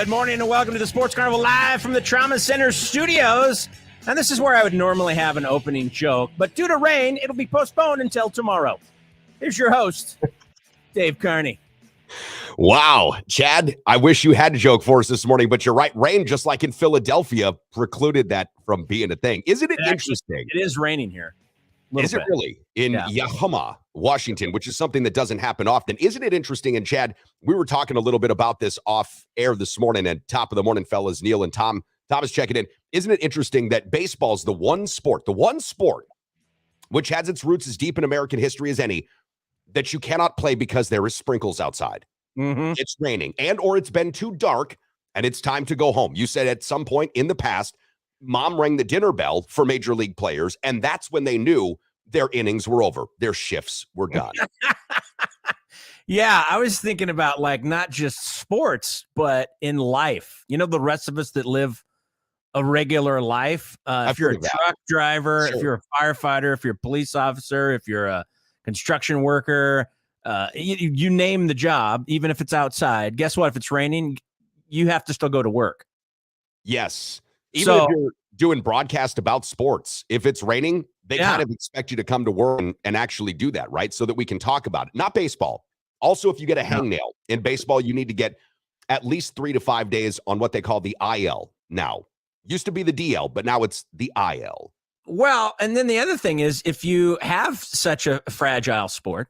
Good morning and welcome to the Sports Carnival live from the Trauma Center studios. And this is where I would normally have an opening joke, but due to rain, it'll be postponed until tomorrow. Here's your host, Dave Carney. Wow, Chad, I wish you had a joke for us this morning, but you're right. Rain, just like in Philadelphia, precluded that from being a thing. Isn't it interesting? It is raining here. Is it really? In Yakima, Washington, which is something that doesn't happen often. Isn't it interesting? And Chad, we were talking a little bit about this off air this morning, and top of the morning, fellas, Neil and Tom is checking in. Isn't it interesting that baseball is the one sport, which has its roots as deep in American history as any, that you cannot play because there is sprinkles outside. Mm-hmm. It's raining or it's been too dark and it's time to go home. You said at some point in the past, mom rang the dinner bell for major league players, and that's when they knew their innings were over. Their shifts were done. Yeah, I was thinking about not just sports, but in life. You know, the rest of us that live a regular life. If you're a truck driver, if you're a firefighter, if you're a police officer, if you're a construction worker, you name the job, even if it's outside. Guess what? If it's raining, you have to still go to work. Yes. Even if you're doing broadcast about sports, if it's raining, they kind of expect you to come to work and actually do that, right? So that we can talk about it. Not baseball. Also, if you get a hangnail in baseball, you need to get at least 3 to 5 days on what they call the IL now. Used to be the DL, but now it's the IL. Well, and then the other thing is, if you have such a fragile sport,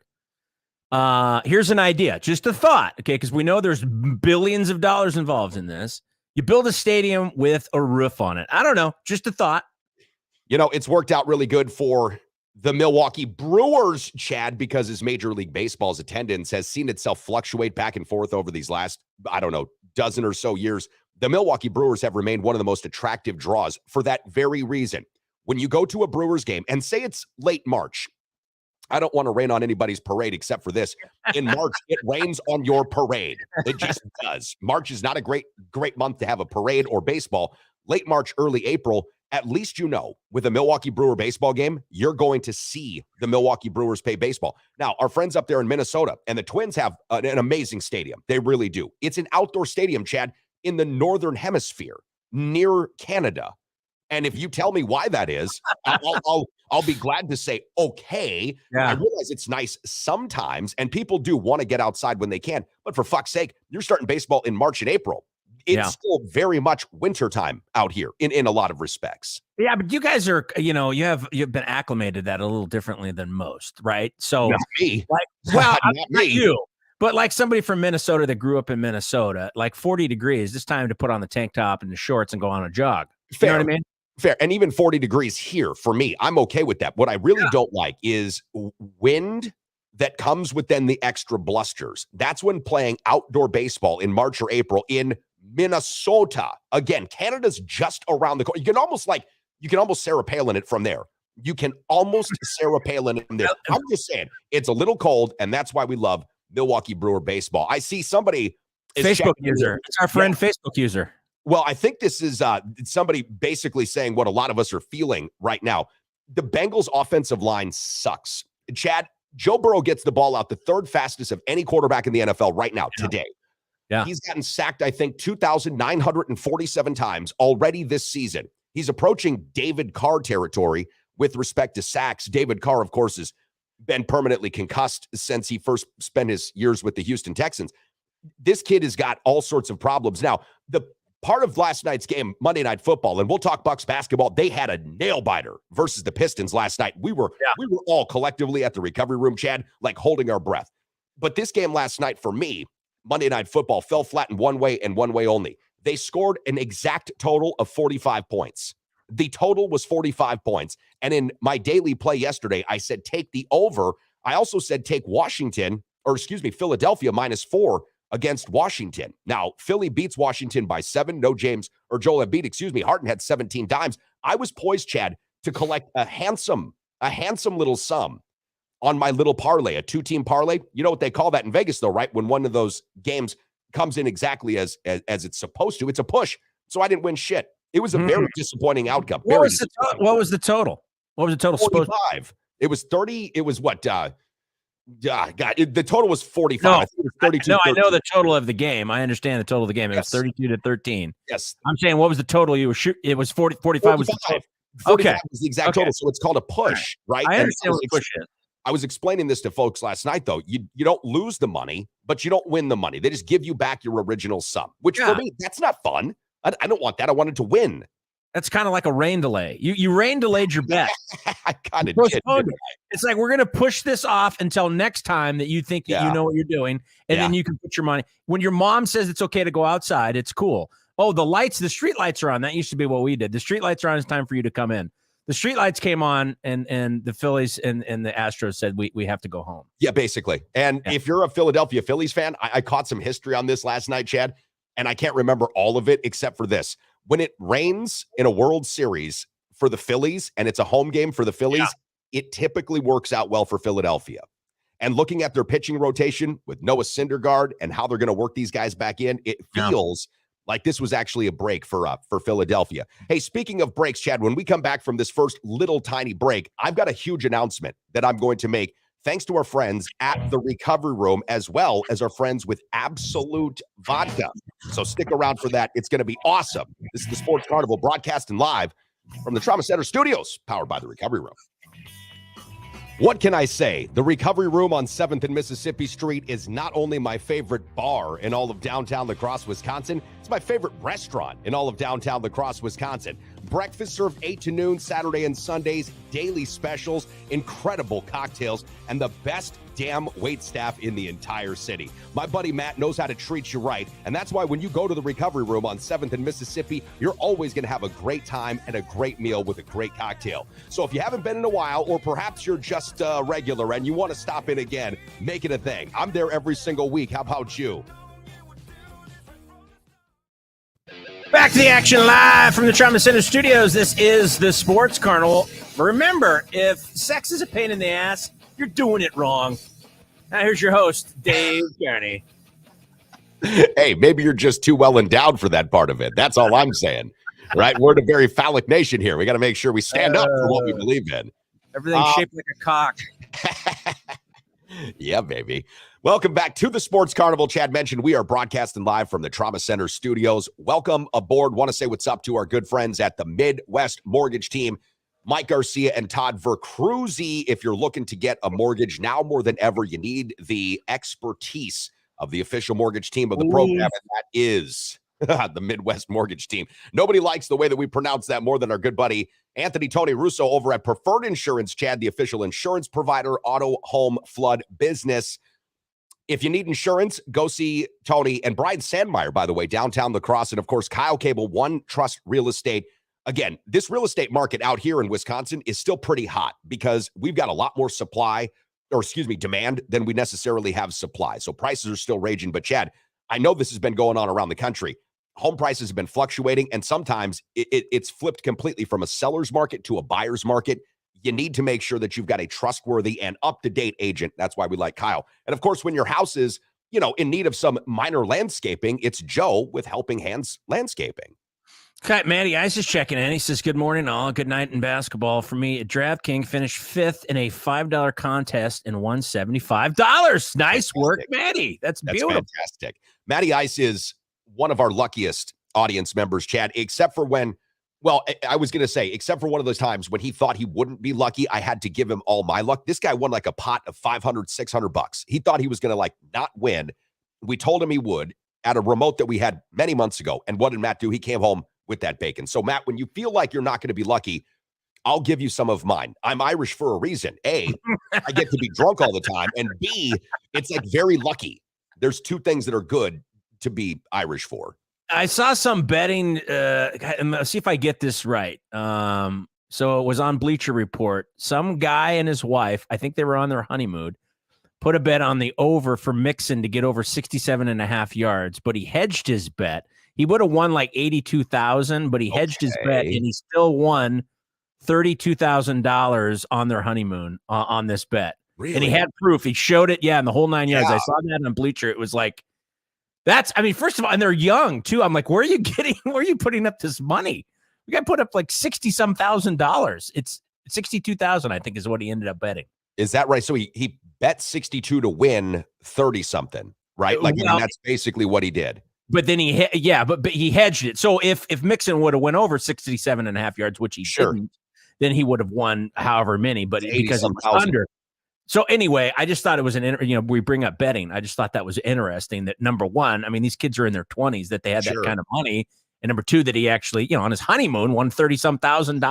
here's an idea, just a thought, okay? Because we know there's billions of dollars involved in this. You build a stadium with a roof on it. I don't know, just a thought. You know, it's worked out really good for the Milwaukee Brewers, Chad, because his Major League Baseball's attendance has seen itself fluctuate back and forth over these last, dozen or so years. The Milwaukee Brewers have remained one of the most attractive draws for that very reason. When you go to a Brewers game and say it's late March, I don't want to rain on anybody's parade except for this. In March, it rains on your parade. It just does. March is not a great month to have a parade or baseball. Late March, early April, at least with a Milwaukee Brewer baseball game, you're going to see the Milwaukee Brewers play baseball. Now, our friends up there in Minnesota and the Twins have an amazing stadium. They really do. It's an outdoor stadium, Chad, in the Northern Hemisphere near Canada. And if you tell me why that is, I'll be glad to say, okay. Yeah. I realize it's nice sometimes, and people do want to get outside when they can. But for fuck's sake, you're starting baseball in March and April. It's still very much wintertime out here in a lot of respects. Yeah, but you guys are, you've been acclimated that a little differently than most, right? So, not me. Not you. But somebody from Minnesota that grew up in Minnesota, 40 degrees, it's time to put on the tank top and the shorts and go on a jog. Fair. You know what I mean? Fair. And even 40 degrees here for me, I'm okay with that. What I really don't like is wind that comes with then the extra blusters. That's when playing outdoor baseball in March or April in Minnesota. Again, Canada's just around the corner. You can almost Sarah Palin it from there. You can almost Sarah Palin it from there. I'm just saying, it's a little cold, and that's why we love Milwaukee Brewer baseball. I see somebody Facebook user. It's our friend Facebook user. Well, I think this is somebody basically saying what a lot of us are feeling right now. The Bengals offensive line sucks. Chad, Joe Burrow gets the ball out the third fastest of any quarterback in the NFL right now today. Yeah. He's gotten sacked, I think, 2,947 times already this season. He's approaching David Carr territory with respect to sacks. David Carr, of course, has been permanently concussed since he first spent his years with the Houston Texans. This kid has got all sorts of problems. Now, the part of last night's game, Monday Night Football, and we'll talk Bucs basketball, they had a nail-biter versus the Pistons last night. We were all collectively at the recovery room, Chad, holding our breath. But this game last night, for me, Monday Night Football, fell flat in one way and one way only. They scored an exact total of 45 points. The total was 45 points. And in my daily play yesterday, I said take the over. I also said take Philadelphia -4 against Washington. Now, Philly beats Washington by 7. No James or Joel Embiid, Harden had 17 dimes. I was poised, Chad, to collect a handsome little sum on my little parlay, a 2-team parlay. You know what they call that in Vegas, though, right? When one of those games comes in exactly as it's supposed to. It's a push. So I didn't win shit. It was a very disappointing outcome. What was the total? What was the total? 45. It was 30. It was what? God, the total was 45. No, I think it was 32. I know the total of the game. I understand the total of the game. It was 32-13. Yes. I'm saying, what was the total you were shooting? It was 45 was the total. 45 was the exact total. So it's called a push, right? I understand what push is. I was explaining this to folks last night, though. You don't lose the money, but you don't win the money. They just give you back your original sum, which for me, that's not fun. I don't want that. I wanted to win. That's kind of like a rain delay. You rain delayed your bet. I kind of did. It's like, we're going to push this off until next time that you think that you know what you're doing, and then you can put your money. When your mom says it's okay to go outside, it's cool. Oh, the street lights are on. That used to be what we did. The street lights are on. It's time for you to come in. The street lights came on, and the Phillies and the Astros said we have to go home. Yeah, basically. And if you're a Philadelphia Phillies fan, I caught some history on this last night, Chad, and I can't remember all of it except for this. When it rains in a World Series for the Phillies, and it's a home game for the Phillies, it typically works out well for Philadelphia. And looking at their pitching rotation with Noah Syndergaard and how they're going to work these guys back in, it feels like this was actually a break for Philadelphia. Hey, speaking of breaks, Chad, when we come back from this first little tiny break, I've got a huge announcement that I'm going to make thanks to our friends at the Recovery Room, as well as our friends with Absolute Vodka. So stick around for that. It's going to be awesome. This is the Sports Carnival broadcasting live from the Trauma Center studios, powered by the Recovery Room. What can I say? The Recovery Room on 7th and Mississippi Street is not only my favorite bar in all of downtown La Crosse, Wisconsin, it's my favorite restaurant in all of downtown La Crosse, Wisconsin. Breakfast served 8 to noon, Saturday and Sundays, daily specials, incredible cocktails, and the best damn wait staff in the entire city. My buddy Matt knows how to treat you right, and that's why when you go to the Recovery Room on 7th and Mississippi, you're always going to have a great time and a great meal with a great cocktail. So if you haven't been in a while, or perhaps you're just regular and you want to stop in again, make it a thing. I'm there every single week. How about you? Back to the action live from the Trauma Center studios. This is the Sports Carnival. Remember, if sex is a pain in the ass, you're doing it wrong. Now here's your host, Dave Carney. Hey, maybe you're just too well endowed for that part of it. That's all I'm saying. Right? We're in a very phallic nation here. We got to make sure we stand up for what we believe in. Everything's shaped like a cock. Yeah, baby. Welcome back to the Sports Carnival. Chad mentioned we are broadcasting live from the Trauma Center studios. Welcome aboard. Want to say what's up to our good friends at the Midwest Mortgage Team, Mike Garcia and Todd Vercruzzi. If you're looking to get a mortgage now more than ever, you need the expertise of the official mortgage team of the program, and that is the Midwest Mortgage Team. Nobody likes the way that we pronounce that more than our good buddy Anthony Tony Russo over at Preferred Insurance, Chad, the official insurance provider, auto, home, flood business. If you need insurance, go see Tony and Brian Sandmeyer, by the way, downtown La Crosse, and of course, Kyle Cable, One Trust Real Estate. Again, this real estate market out here in Wisconsin is still pretty hot because we've got a lot more demand than we necessarily have supply. So prices are still raging. But Chad, I know this has been going on around the country. Home prices have been fluctuating, and sometimes it's flipped completely from a seller's market to a buyer's market. You need to make sure that you've got a trustworthy and up-to-date agent. That's why we like Kyle. And of course, when your house is, in need of some minor landscaping, it's Joe with Helping Hands Landscaping. Okay, Matty Ice is checking in. He says, good morning, all. Good night in basketball. For me, DraftKings finished 5th in a $5 contest and won $75. Nice fantastic work, Matty. That's beautiful. Fantastic. Matty Ice is one of our luckiest audience members, Chad, except for when, I was going to say, except for one of those times when he thought he wouldn't be lucky, I had to give him all my luck. This guy won like a pot of $500, $600. He thought he was going to not win. We told him he would at a remote that we had many months ago. And what did Matt do? He came home with that bacon. So Matt, when you feel like you're not going to be lucky, I'll give you some of mine. I'm Irish for a reason. A, I get to be drunk all the time. And B, it's very lucky. There's two things that are good to be Irish for. I saw some betting. Let's see if I get this right. So it was on Bleacher Report. Some guy and his wife, I think they were on their honeymoon, put a bet on the over for Mixon to get over 67.5 yards, but he hedged his bet. He would have won like $82,000, but he hedged his bet, and he still won $32,000 on their honeymoon on this bet. Really? And he had proof. He showed it, in the whole 9 yards. Yeah. I saw that on Bleacher. It was like, first of all, and they're young too. I'm like, where are you putting up this money? We got to put up like $60,000. It's $62,000, I think, is what he ended up betting. Is that right? So he bet 62 to win 30 something, right? Like, Well, that's basically what he did. But then he hedged it. So if Mixon would have went over 67.5 yards, which he didn't, then he would have won however many, but because it was under. So anyway, I just thought it was we bring up betting. I just thought that was interesting that, number one, I mean, these kids are in their 20s, that they had that kind of money. And number two, that he actually, on his honeymoon won $30-some thousand.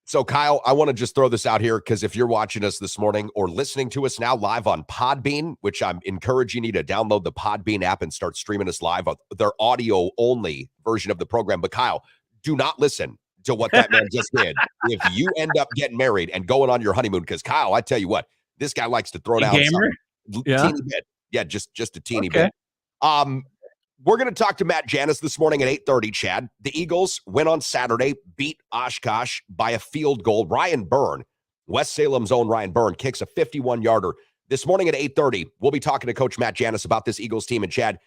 So Kyle, I want to just throw this out here, because if you're watching us this morning or listening to us now live on Podbean, which I'm encouraging you to download the Podbean app and start streaming us live on their audio only version of the program. But Kyle, do not listen to what that man just did. If you end up getting married and going on your honeymoon, because Kyle, I tell you what, this guy likes to throw down some teeny bit. Yeah, just a teeny bit. We're going to talk to Matt Janus this morning at 8:30, Chad. The Eagles win on Saturday, beat OshKosh by a field goal. Ryan Byrne, West Salem's own Ryan Byrne, kicks a 51-yarder. This morning at 8:30, we'll be talking to Coach Matt Janus about this Eagles team. And Chad,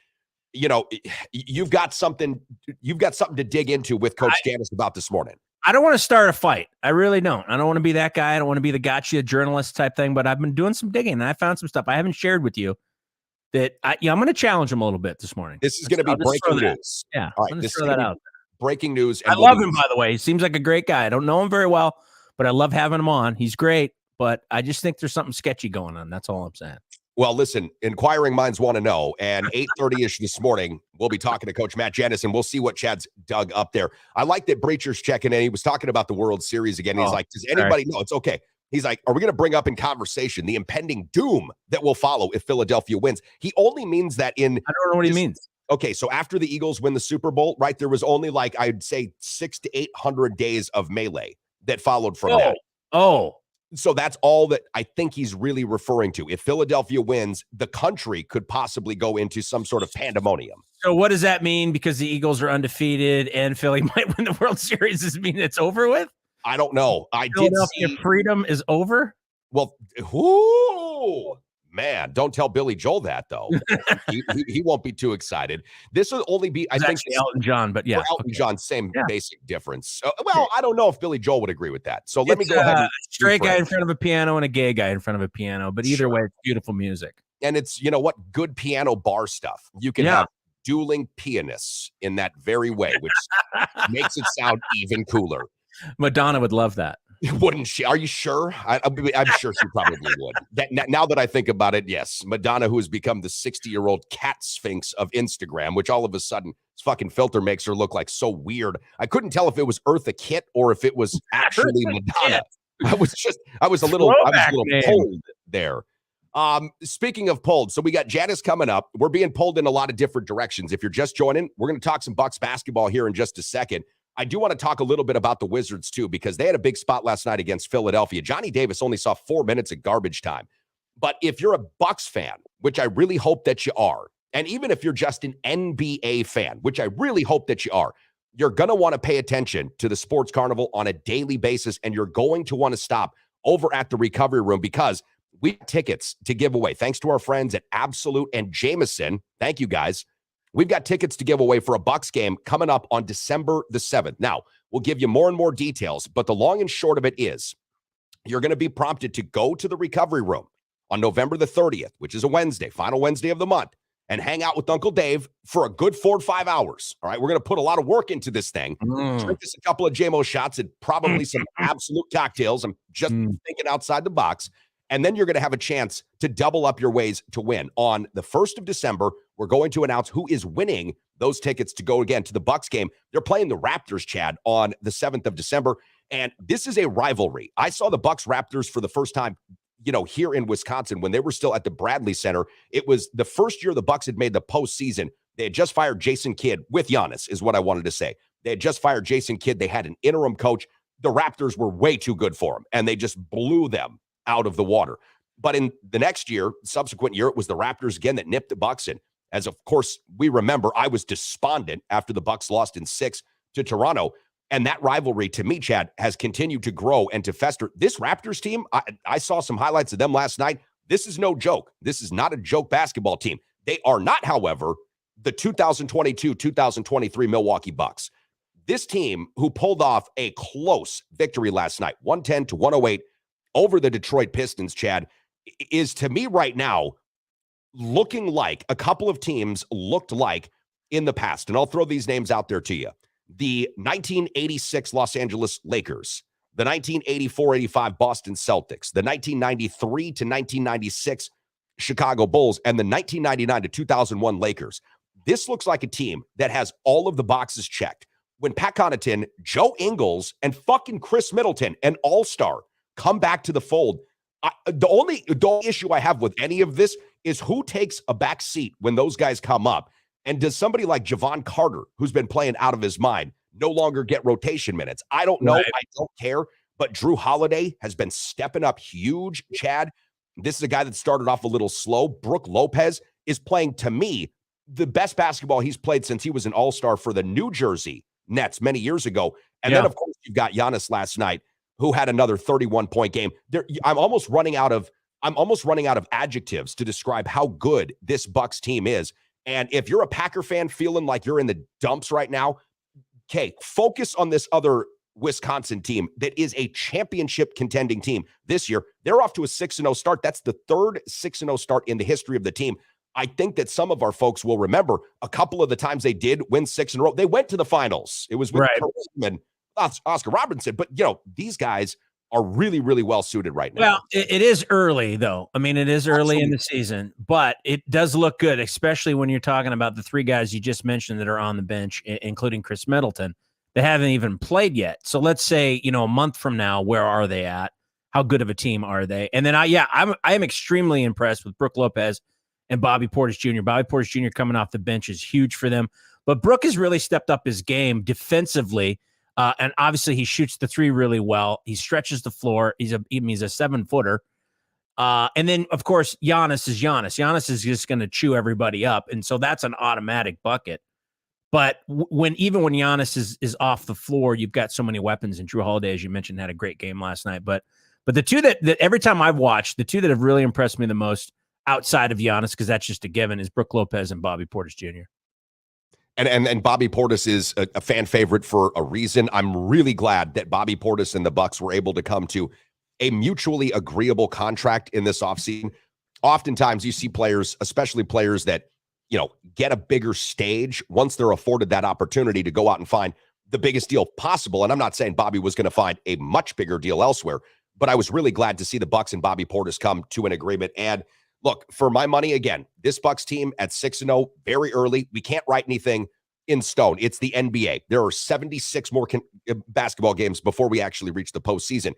you've got something to dig into with Coach Janus about this morning. I don't want to start a fight. I really don't. I don't want to be that guy. I don't want to be the gotcha journalist type thing, but I've been doing some digging and I found some stuff I haven't shared with you that I'm going to challenge him a little bit this morning. This is going to be breaking news. Yeah. All right. This is that out. Breaking news. I love him, by the way. He seems like a great guy. I don't know him very well, but I love having him on. He's great, but I just think there's something sketchy going on. That's all I'm saying. Well, listen, inquiring minds want to know. And 8:30-ish this morning, we'll be talking to Coach Matt Janus, and we'll see what Chad's dug up there. I like that Breacher's checking in. He was talking about the World Series again. He's like, does anybody know? It's okay. He's like, are we going to bring up in conversation the impending doom that will follow if Philadelphia wins? He only means that in... I don't know what he means. Okay, so after the Eagles win the Super Bowl, right, there was only I'd say 600 to 800 days of melee that followed from that. So that's all that I think he's really referring to. If Philadelphia wins, the country could possibly go into some sort of pandemonium. So what does that mean? Because the Eagles are undefeated and Philly might win the World Series, does it mean it's over with? I don't know. Philadelphia freedom is over? Well, man, don't tell Billy Joel that, though. he won't be too excited. This will only be, I think, Elton John, but yeah. Elton John, same basic difference. I don't know if Billy Joel would agree with that. So let me go ahead. A straight guy in front of a piano and a gay guy in front of a piano, but either way, it's beautiful music. And it's, good piano bar stuff. You can have dueling pianists in that very way, which makes it sound even cooler. Madonna would love that. Wouldn't she? Are you sure? I'm sure she probably would. Now that I think about it, yes. Madonna, who has become the 60-year-old cat sphinx of Instagram, which all of a sudden this fucking filter makes her look like so weird. I couldn't tell if it was Eartha Kitt or if it was actually Madonna. I was a little pulled there. Speaking of pulled, so we got Janus coming up. We're being pulled in a lot of different directions. If you're just joining, we're going to talk some Bucks basketball here in just a second. I do want to talk a little bit about the Wizards, too, because they had a big spot last night against Philadelphia. Johnny Davis only saw 4 minutes of garbage time. But if you're a Bucks fan, which I really hope that you are, and even if you're just an NBA fan, which I really hope that you are, you're going to want to pay attention to the Sports Carnival on a daily basis, and you're going to want to stop over at the Recovery Room because we have tickets to give away. Thanks to our friends at Absolute and Jameson. Thank you, guys. We've got tickets to give away for a Bucks game coming up on December the 7th. Now, we'll give you more and more details, but the long and short of it is you're going to be prompted to go to the Recovery Room on November the 30th, which is a Wednesday, final Wednesday of the month, and hang out with Uncle Dave for a good 4 to 5 hours. All right, we're going to put a lot of work into this thing. Drink us a couple of JMO shots and probably some Absolute cocktails. I'm just thinking outside the box. And then you're going to have a chance to double up your ways to win. On the 1st of December, we're going to announce who is winning those tickets to go again to the Bucks game. They're playing the Raptors, Chad, on the 7th of December. And this is a rivalry. I saw the Bucks Raptors for the first time, here in Wisconsin when they were still at the Bradley Center. It was the first year the Bucks had made the postseason. They had just fired Jason Kidd with Giannis, is what I wanted to say. They had just fired Jason Kidd. They had an interim coach. The Raptors were way too good for him, and they just blew them out of the water. But in the next year, subsequent year, it was the Raptors again that nipped the Bucks. And as of course we remember, I was despondent after the Bucks lost in 6 to Toronto. And that rivalry, to me, Chad, has continued to grow and to fester. This Raptors team, I saw some highlights of them last night. This is no joke. This is not a joke basketball team. They are not, however, the 2022-2023 Milwaukee Bucks. This team, who pulled off a close victory last night, 110-108, over the Detroit Pistons, Chad, is to me right now looking like a couple of teams looked like in the past. And I'll throw these names out there to you. The 1986 Los Angeles Lakers, the 1984-85 Boston Celtics, the 1993 to 1996 Chicago Bulls, and the 1999 to 2001 Lakers. This looks like a team that has all of the boxes checked. When Pat Connaughton, Joe Ingles, and fucking Chris Middleton, an all-star, come back to the fold, the only issue I have with any of this is who takes a back seat when those guys come up. And does somebody like Javon Carter, who's been playing out of his mind, no longer get rotation minutes? I don't know. Right. I don't care. But Drew Holiday has been stepping up huge, Chad. This is a guy that started off a little slow. Brook Lopez is playing, to me, the best basketball he's played since he was an all-star for the New Jersey Nets many years ago. And then, of course, you've got Janus last night, who had another 31-point game. I'm almost running out of adjectives to describe how good this Bucks team is. And if you're a Packer fan feeling like you're in the dumps right now, okay, focus on this other Wisconsin team that is a championship contending team this year. They're off to a 6-0 start. That's the third 6-0 start in the history of the team. I think that some of our folks will remember a couple of the times they did win 6 in a row. They went to the finals. It was with Kareem and Oscar Robertson. But, these guys are really, really well suited right now. Well, it is early, though. I mean, it is early in the season, but it does look good, especially when you're talking about the three guys you just mentioned that are on the bench, including Chris Middleton. They haven't even played yet. So let's say, a month from now, where are they at? How good of a team are they? And then I am extremely impressed with Brook Lopez and Bobby Portis Jr. Bobby Portis Jr. coming off the bench is huge for them. But Brook has really stepped up his game defensively. And obviously he shoots the three really well. He stretches the floor. He's a 7-footer. And then, of course, Janus is Janus. Janus is just going to chew everybody up. And so that's an automatic bucket. But when Janus is off the floor, you've got so many weapons. And Drew Holiday, as you mentioned, had a great game last night. But the two that every time I've watched, the two that have really impressed me the most outside of Janus, because that's just a given, is Brook Lopez and Bobby Portis Jr. And Bobby Portis is a fan favorite for a reason. I'm really glad that Bobby Portis and the Bucks were able to come to a mutually agreeable contract in this offseason. Oftentimes you see players, especially players that, get a bigger stage once they're afforded that opportunity to go out and find the biggest deal possible. And I'm not saying Bobby was going to find a much bigger deal elsewhere, but I was really glad to see the Bucks and Bobby Portis come to an agreement. And look, for my money, again, this Bucks team at 6-0, very early. We can't write anything in stone. It's the NBA. There are 76 more basketball games before we actually reach the postseason.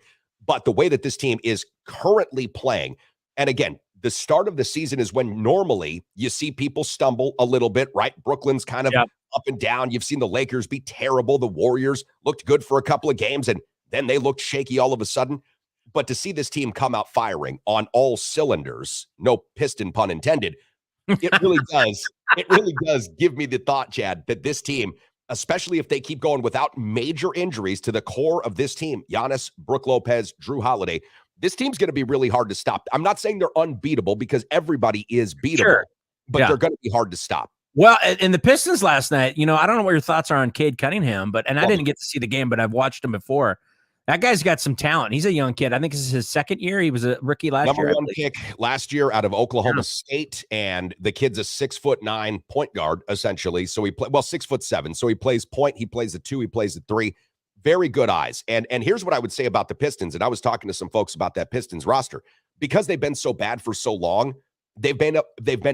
But the way that this team is currently playing, and again, the start of the season is when normally you see people stumble a little bit, right? Brooklyn's kind of up and down. You've seen the Lakers be terrible. The Warriors looked good for a couple of games, and then they looked shaky all of a sudden. But to see this team come out firing on all cylinders, no piston pun intended, it really does. It really does give me the thought, Chad, that this team, especially if they keep going without major injuries to the core of this team, Janus, Brook Lopez, Drew Holiday, this team's going to be really hard to stop. I'm not saying they're unbeatable because everybody is beatable, but they're going to be hard to stop. Well, in the Pistons last night, I don't know what your thoughts are on Cade Cunningham, I didn't get to see the game, but I've watched him before. That guy's got some talent. He's a young kid. I think this is his second year. He was a rookie last year. Number one pick last year out of Oklahoma State, and the kid's a 6'9" point guard, essentially. So he 6'7". So he plays point, he plays the 2, he plays the 3. Very good eyes. And here's what I would say about the Pistons. And I was talking to some folks about that Pistons roster. Because they've been so bad for so long, they've been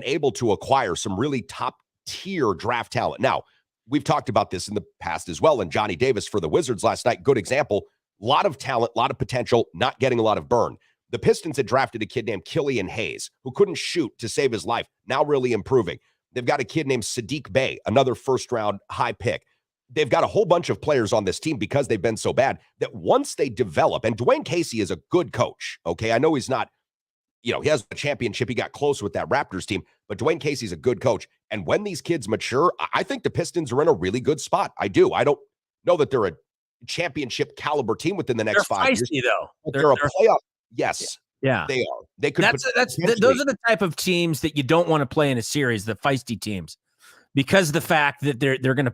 able to acquire some really top tier draft talent. Now, we've talked about this in the past as well. And Johnny Davis for the Wizards last night, good example. A lot of talent, a lot of potential, not getting a lot of burn. The Pistons had drafted a kid named Killian Hayes, who couldn't shoot to save his life, now really improving. They've got a kid named Sadiq Bey, another first-round high pick. They've got a whole bunch of players on this team because they've been so bad that once they develop, and Dwayne Casey is a good coach, okay? I know he's not, he has a championship. He got close with that Raptors team, but Dwayne Casey's a good coach. And when these kids mature, I think the Pistons are in a really good spot. I do. I don't know that they're a championship caliber team within the next 5 years. Though. They're a playoff. Yes. Yeah. They are. They could. Those are the type of teams that you don't want to play in a series, the feisty teams, because of the fact that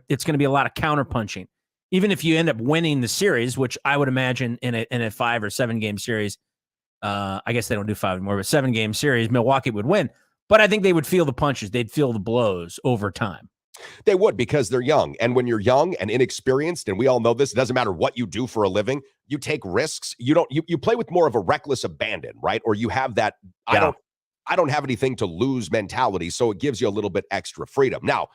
it's gonna be a lot of counterpunching. Even if you end up winning the series, which I would imagine in a 5 or 7 game series, I guess they don't do 5 anymore, but 7-game series, Milwaukee would win. But I think they would feel the punches. They'd feel the blows over time. They would, because they're young. And when you're young and inexperienced, and we all know this, it doesn't matter what you do for a living, you take risks. You play with more of a reckless abandon, right? Or you have that, I don't have anything to lose mentality. So it gives you a little bit extra freedom. Now,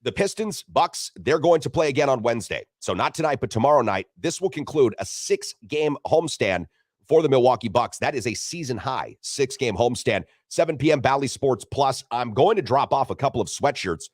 the Pistons, Bucks, they're going to play again on Wednesday. So not tonight, but tomorrow night. This will conclude a 6-game homestand for the Milwaukee Bucks. That is a season high 6-game homestand. 7 p.m. Bally Sports Plus. I'm going to drop off a couple of sweatshirts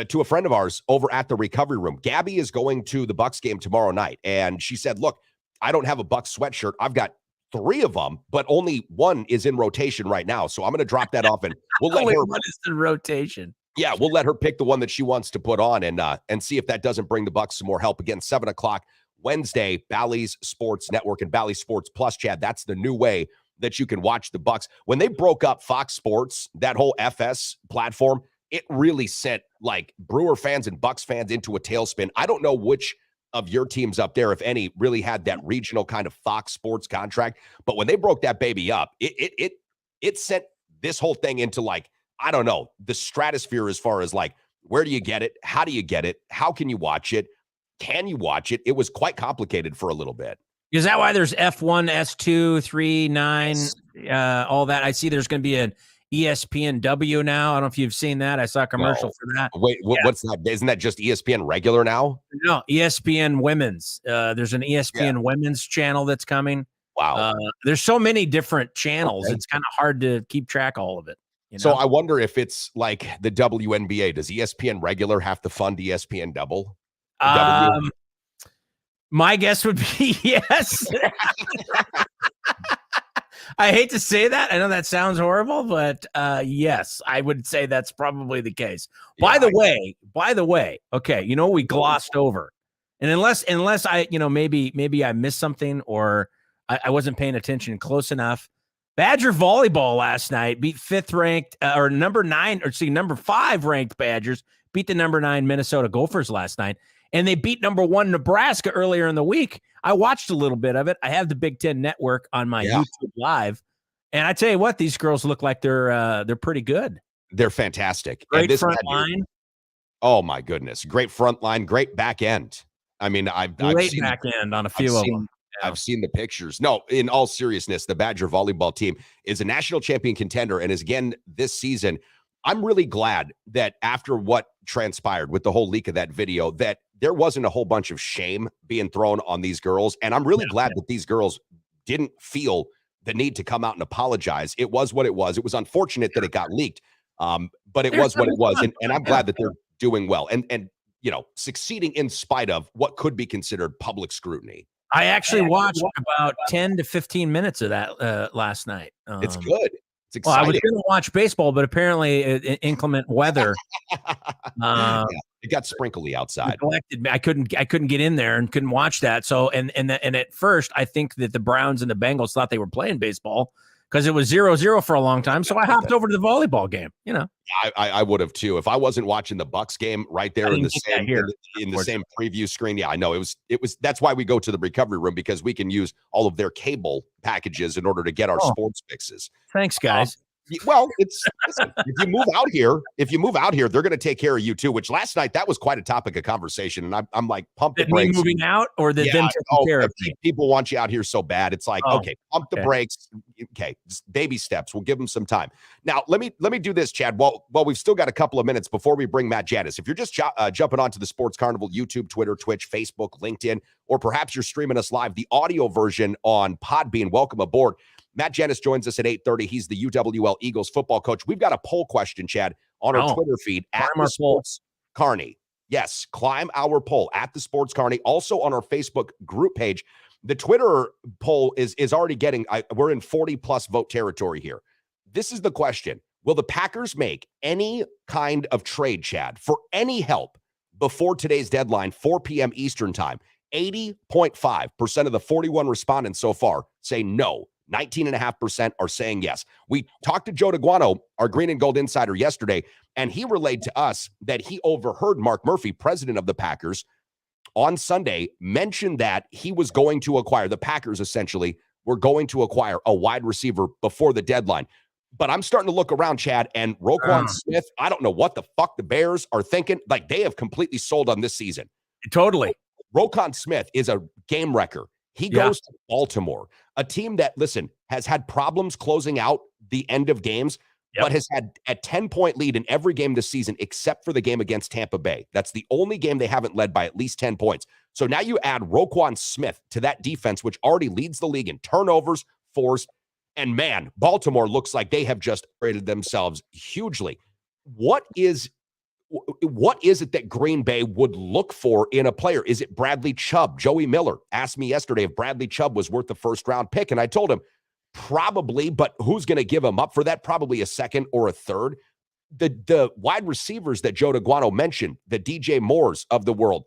to a friend of ours over at the recovery room. Gabby is going to the Bucks game tomorrow night. And she said, look, I don't have a Bucks sweatshirt. I've got 3 of them, but only one is in rotation right now. So I'm going to drop that off and we'll let her. One is in rotation. Yeah, we'll let her pick the one that she wants to put on and see if that doesn't bring the Bucks some more help. Again, 7 o'clock Wednesday, Bally's Sports Network and Bally Sports Plus, Chad. That's the new way that you can watch the Bucks. When they broke up Fox Sports, that whole FS platform, it really sent like Brewer fans and Bucks fans into a tailspin. I don't know which of your teams up there, if any, really had that regional kind of Fox Sports contract. But when they broke that baby up, it sent this whole thing into like, I don't know, the stratosphere as far as like, where do you get it? How do you get it? How can you watch it? Can you watch it? It was quite complicated for a little bit. Is that why there's F1, S2, 3, 9, all that? I see there's going to be an ESPN W now. I don't know if you've seen that. I saw a commercial for that. Wait, what's that? Isn't that just ESPN regular now? No, ESPN Women's. There's an ESPN Women's channel that's coming. Wow. There's so many different channels. Okay. It's kind of hard to keep track of all of it. You know? So I wonder if it's like the WNBA. Does ESPN regular have to fund ESPN double? My guess would be yes. I hate to say that. I know that sounds horrible, but yes, I would say that's probably the case. By the way, okay, you know, we glossed over. And unless I, you know, maybe I missed something or I wasn't paying attention close enough. Badger volleyball last night beat number 5 ranked Badgers, beat the number 9 Minnesota Gophers last night. And they beat number 1 Nebraska earlier in the week. I watched a little bit of it. I have the Big Ten Network on my YouTube Live. And I tell you what, these girls look like they're pretty good. They're fantastic. Great front line. Oh, my goodness. Great front line, great back end. I mean, I've seen back end on a few of them. Yeah. I've seen the pictures. No, in all seriousness, the Badger volleyball team is a national champion contender and is again this season. I'm really glad that after what transpired with the whole leak of that video, that there wasn't a whole bunch of shame being thrown on these girls. And I'm really glad that these girls didn't feel the need to come out and apologize. It was what it was. It was unfortunate that it got leaked, but it was what it was. And I'm glad that they're doing well and you know, succeeding in spite of what could be considered public scrutiny. I actually watched about 10 to 15 minutes of that last night. It's good. It's exciting. Well, I was going to watch baseball, but apparently inclement weather. It got sprinkly outside. Me. I couldn't get in there and couldn't watch that. So and at first, I think that the Browns and the Bengals thought they were playing baseball because it was 0-0 for a long time. So I hopped over to the volleyball game. You know, I would have too if I wasn't watching the Bucks game right there in the same preview screen. Yeah, I know it was. That's why we go to the recovery room because we can use all of their cable packages in order to get our sports fixes. Thanks, guys. Well, listen, if you move out here, they're going to take care of you too. Which last night that was quite a topic of conversation, and I'm like, pump the brakes. Moving out, or them taking care of me? People want you out here so bad. It's like, okay, pump the brakes. Okay, just baby steps. We'll give them some time. Now, let me do this, Chad. Well, we've still got a couple of minutes before we bring Matt Janus. If you're just jumping onto the Sports Carnival YouTube, Twitter, Twitch, Facebook, LinkedIn, or perhaps you're streaming us live, the audio version on Podbean, welcome aboard. Matt Janus joins us at 8:30. He's the UWL Eagles football coach. We've got a poll question, Chad, on our Twitter feed at the Sports Carney. Yes, climb our poll at the Sports Carney. Also on our Facebook group page. The Twitter poll is already getting, we're in 40+ vote territory here. This is the question. Will the Packers make any kind of trade, Chad, for any help before today's deadline, 4 p.m. Eastern time? 80.5% of the 41 respondents so far say no. 19.5% are saying yes. We talked to Joe DeGuano, our Green and Gold insider, yesterday, and he relayed to us that he overheard Mark Murphy, president of the Packers, on Sunday mention that he was going to acquire, the Packers essentially we're going to acquire a wide receiver before the deadline. But I'm starting to look around, Chad, and Roquan Smith, I don't know what the fuck the Bears are thinking. Like, they have completely sold on this season. Totally. Roquan Smith is a game wrecker. He goes to Baltimore, a team that, listen, has had problems closing out the end of games, but has had a 10-point lead in every game this season except for the game against Tampa Bay. That's the only game they haven't led by at least 10 points. So now you add Roquan Smith to that defense, which already leads the league in turnovers, forced, and man, Baltimore looks like they have just upgraded themselves hugely. What is it that Green Bay would look for in a player? Is it Bradley Chubb? Joey Miller asked me yesterday if Bradley Chubb was worth the first-round pick, and I told him probably, but who's going to give him up for that? Probably a second or a third. The wide receivers that Joe DeGuano mentioned, the DJ Moores of the world,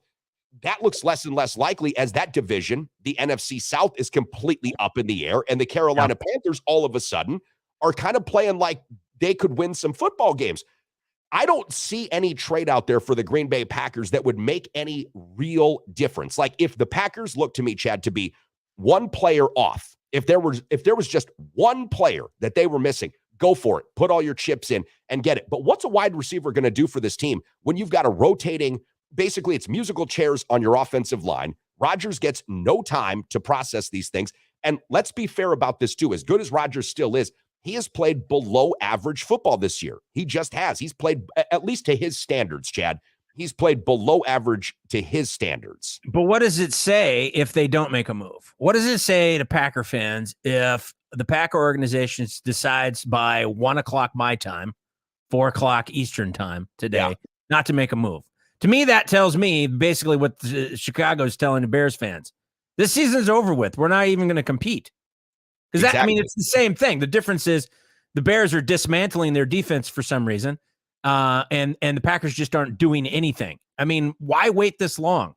that looks less and less likely as that division, the NFC South, is completely up in the air, and the Carolina Panthers all of a sudden are kind of playing like they could win some football games. I don't see any trade out there for the Green Bay Packers that would make any real difference. Like, if the Packers look to me, Chad, to be one player off, if there was just one player that they were missing, go for it. Put all your chips in and get it. But what's a wide receiver going to do for this team when you've got a rotating, basically it's musical chairs on your offensive line? Rodgers gets no time to process these things. And let's be fair about this too. As good as Rodgers still is, he has played below average football this year. He just has. He's played, at least to his standards, Chad, he's played below average to his standards. But what does it say if they don't make a move? What does it say to Packer fans if the Packer organization decides by 1 o'clock my time, 4 o'clock Eastern time today, not to make a move? To me, that tells me basically what Chicago's telling the Bears fans. This season's over with. We're not even going to compete. Because that, I mean, it's the same thing. The difference is the Bears are dismantling their defense for some reason, and the Packers just aren't doing anything. I mean, why wait this long?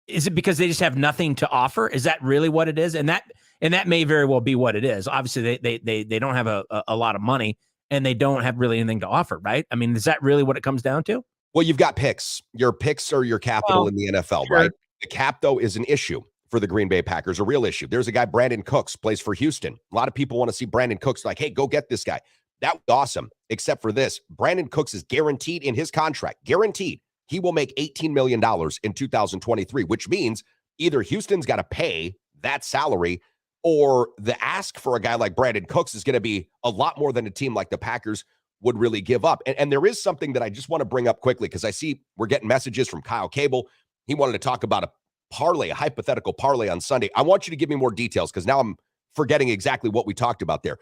Is it because they just have nothing to offer? Is that really what it is? And that may very well be what it is. Obviously, they don't have a lot of money, and they don't have really anything to offer, right? I mean, is that really what it comes down to? Well, you've got picks. Your picks are your capital in the NFL, sure, right? The cap, though, is an issue for the Green Bay Packers, a real issue. There's a guy, Brandon Cooks, plays for Houston. A lot of people want to see Brandon Cooks like, hey, go get this guy. That was awesome, except for this. Brandon Cooks is guaranteed in his contract, guaranteed, he will make $18 million in 2023, which means either Houston's got to pay that salary or the ask for a guy like Brandon Cooks is going to be a lot more than a team like the Packers would really give up. And there is something that I just want to bring up quickly because I see we're getting messages from Kyle Cable. He wanted to talk about a parlay, a hypothetical parlay on Sunday. I want you to give me more details because now I'm forgetting exactly what we talked about there.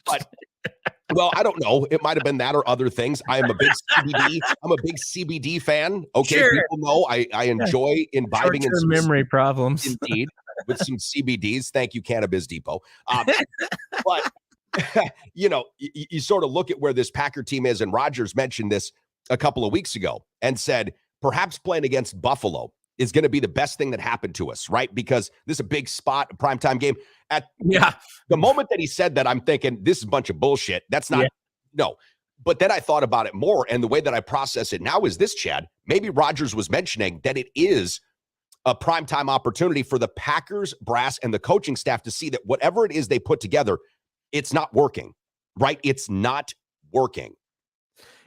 But, well, I don't know. It might have been that or other things. I am a big CBD. I'm a big CBD fan. Okay, sure. People know I enjoy imbibing in some memory problems. Indeed, with some CBDs. Thank you, Cannabis Depot. But you know, you sort of look at where this Packer team is, and Rodgers mentioned this a couple of weeks ago and said perhaps playing against Buffalo is going to be the best thing that happened to us, right? Because this is a big spot, a primetime game. At the moment that he said that, I'm thinking this is a bunch of bullshit. That's not, no. But then I thought about it more, and the way that I process it now is this, Chad. Maybe Rodgers was mentioning that it is a primetime opportunity for the Packers brass and the coaching staff to see that whatever it is they put together, it's not working, right? It's not working.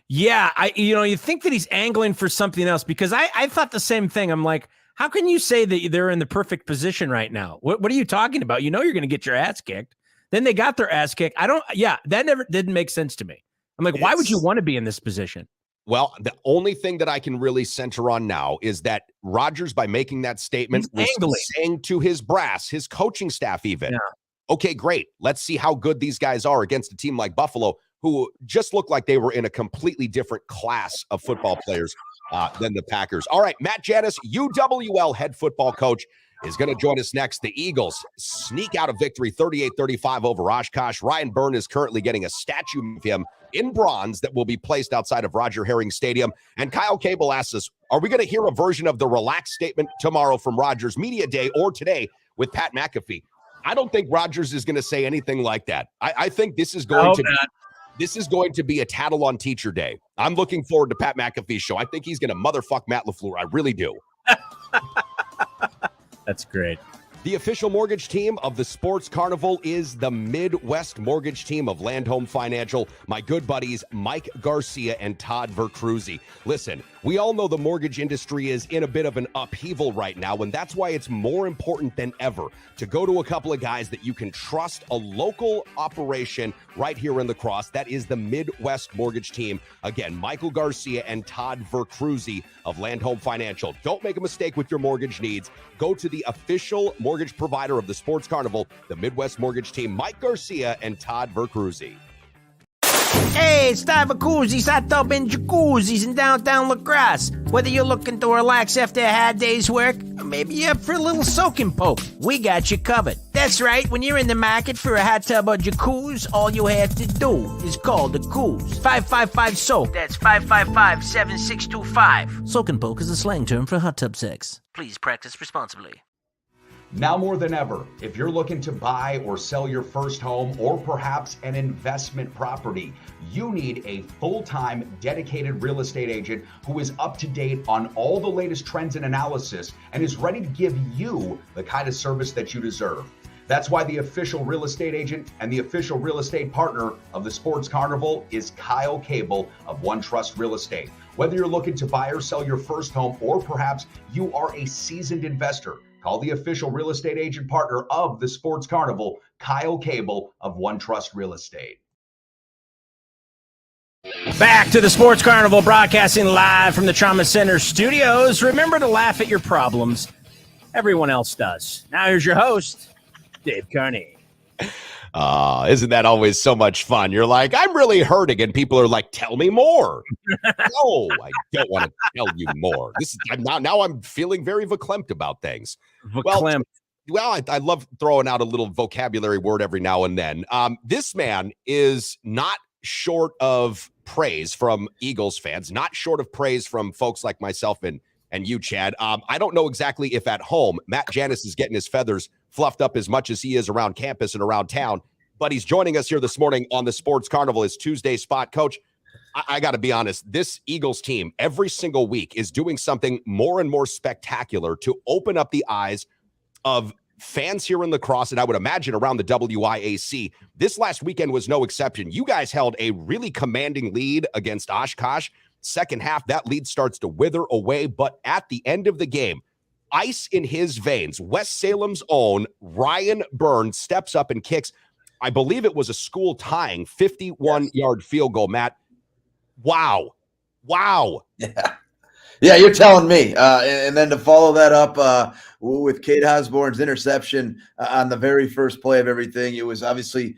Yeah, you think that he's angling for something else because I thought the same thing. I'm like, how can you say that they're in the perfect position right now? What are you talking about? You know you're going to get your ass kicked. Then they got their ass kicked. That never didn't make sense to me. I'm like, why would you want to be in this position? Well, the only thing that I can really center on now is that Rodgers, by making that statement, was saying to his brass, his coaching staff even, okay, great. Let's see how good these guys are against a team like Buffalo, who just looked like they were in a completely different class of football players than the Packers. All right, Matt Janus, UWL head football coach, is going to join us next. The Eagles sneak out a victory 38-35 over OshKosh. Ryan Byrne is currently getting a statue of him in bronze that will be placed outside of Roger Herring Stadium. And Kyle Cable asks us, are we going to hear a version of the relaxed statement tomorrow from Rodgers Media Day or today with Pat McAfee? I don't think Rodgers is going to say anything like that. I think this is going to be a tattle on teacher day. I'm looking forward to Pat McAfee's show. I think he's going to motherfuck Matt LaFleur. I really do. That's great. The official mortgage team of the Sports Carnival is the Midwest mortgage team of Land Home Financial, my good buddies Mike Garcia and Todd Vercruzzi. Listen, we all know the mortgage industry is in a bit of an upheaval right now, and that's why it's more important than ever to go to a couple of guys that you can trust, a local operation right here in La Crosse. That is the Midwest mortgage team. Again, Michael Garcia and Todd Vercruzzi of Land Home Financial. Don't make a mistake with your mortgage needs. Go to the official mortgage provider of the Sports Carnival, the Midwest mortgage team, Mike Garcia and Todd Vercruzzi. Hey, it's time for koozies, hot tub, and jacuzzis in downtown La Crosse. Whether you're looking to relax after a hard day's work, or maybe you're up for a little soak and poke, we got you covered. That's right, when you're in the market for a hot tub or jacuzzi, all you have to do is call the Coos. 555-SOAK. That's 555-7625. Soak and poke is a slang term for hot tub sex. Please practice responsibly. Now more than ever, if you're looking to buy or sell your first home or perhaps an investment property, you need a full-time dedicated real estate agent who is up to date on all the latest trends and analysis and is ready to give you the kind of service that you deserve. That's why the official real estate agent and the official real estate partner of the Sports Carnival is Kyle Cable of One Trust Real Estate. Whether you're looking to buy or sell your first home or perhaps you are a seasoned investor, call the official real estate agent partner of the Sports Carnival, Kyle Cable of One Trust Real Estate. Back to the Sports Carnival, broadcasting live from the Trauma Center studios. Remember to laugh at your problems. Everyone else does. Now here's your host, Dave Carney. Isn't that always so much fun? You're like, I'm really hurting, and people are like, tell me more. No, I don't want to tell you more. Now I'm feeling very verklempt about things. Verklempt. Well, I love throwing out a little vocabulary word every now and then. This man is not short of praise from Eagles fans, not short of praise from folks like myself and you, Chad. I don't know exactly if at home Coach Janus is getting his feathers fluffed up as much as he is around campus and around town, but he's joining us here this morning on the Sports Carnival, his Tuesday spot. Coach, I got to be honest, this Eagles team every single week is doing something more and more spectacular to open up the eyes of fans here in La Crosse, and I would imagine around the WIAC. This last weekend was no exception. You guys held a really commanding lead against OshKosh. Second half, that lead starts to wither away, but at the end of the game, ice in his veins, West Salem's own Ryan Burns steps up and kicks, I believe it was a school-tying 51-yard field goal, Matt. Wow. Yeah, you're telling me. And then to follow that up with Kate Osborne's interception on the very first play of everything, it was obviously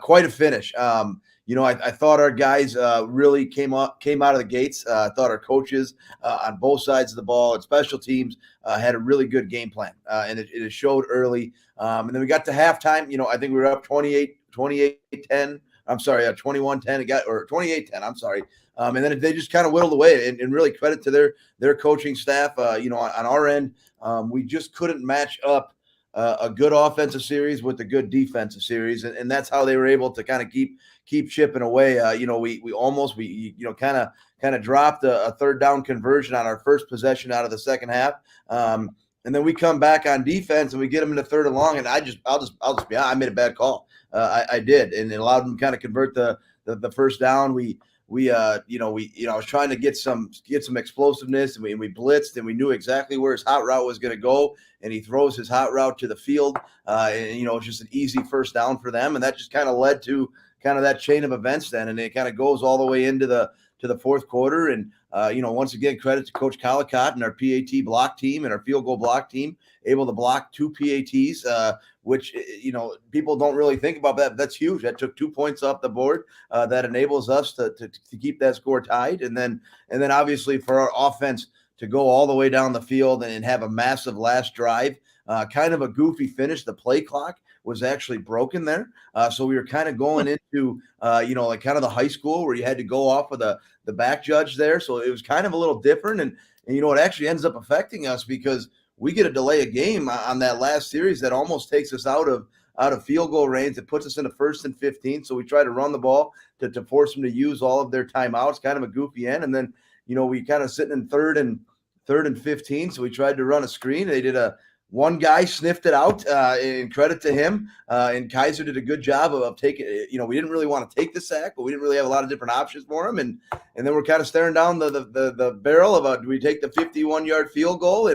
quite a finish. I thought our guys really came out of the gates. I thought our coaches on both sides of the ball and special teams had a really good game plan, and it showed early. And then we got to halftime. I think we were up 28-10. I'm sorry, 21-10. It got, or 28-10. I'm sorry. And then they just kind of whittled away, and really credit to their coaching staff. On our end, we just couldn't match up a good offensive series with a good defensive series, and that's how they were able to kind of keep chipping away. We almost kind of dropped a third down conversion on our first possession out of the second half. And then we come back on defense and we get them into third and long. And I'll just be honest, I made a bad call. I did, and it allowed them to kind of convert the first down. I was trying to get some explosiveness, and we blitzed, and we knew exactly where his hot route was going to go, and he throws his hot route to the field, and it's just an easy first down for them, and that just kind of led to kind of that chain of events then, and it kind of goes all the way into the fourth quarter, and once again, credit to Coach Collicott and our PAT block team and our field goal block team, able to block 2 PATs, which, people don't really think about that. That's huge. That took 2 points off the board. That enables us to keep that score tied. And then obviously for our offense to go all the way down the field and have a massive last drive, kind of a goofy finish. The play clock was actually broken there. So we were kind of going into, like kind of the high school where you had to go off of the back judge there. So it was kind of a little different. And it actually ends up affecting us because we get a delay of game on that last series that almost takes us out of field goal range. It puts us in the 1st and 15. So we try to run the ball to force them to use all of their timeouts, kind of a goofy end. And then, we kind of sitting in third and 15. So we tried to run a screen. They did a one guy sniffed it out, and credit to him. And Kaiser did a good job of taking it. We didn't really want to take the sack, but we didn't really have a lot of different options for him. And then we're kind of staring down the barrel of do we take the 51-yard field goal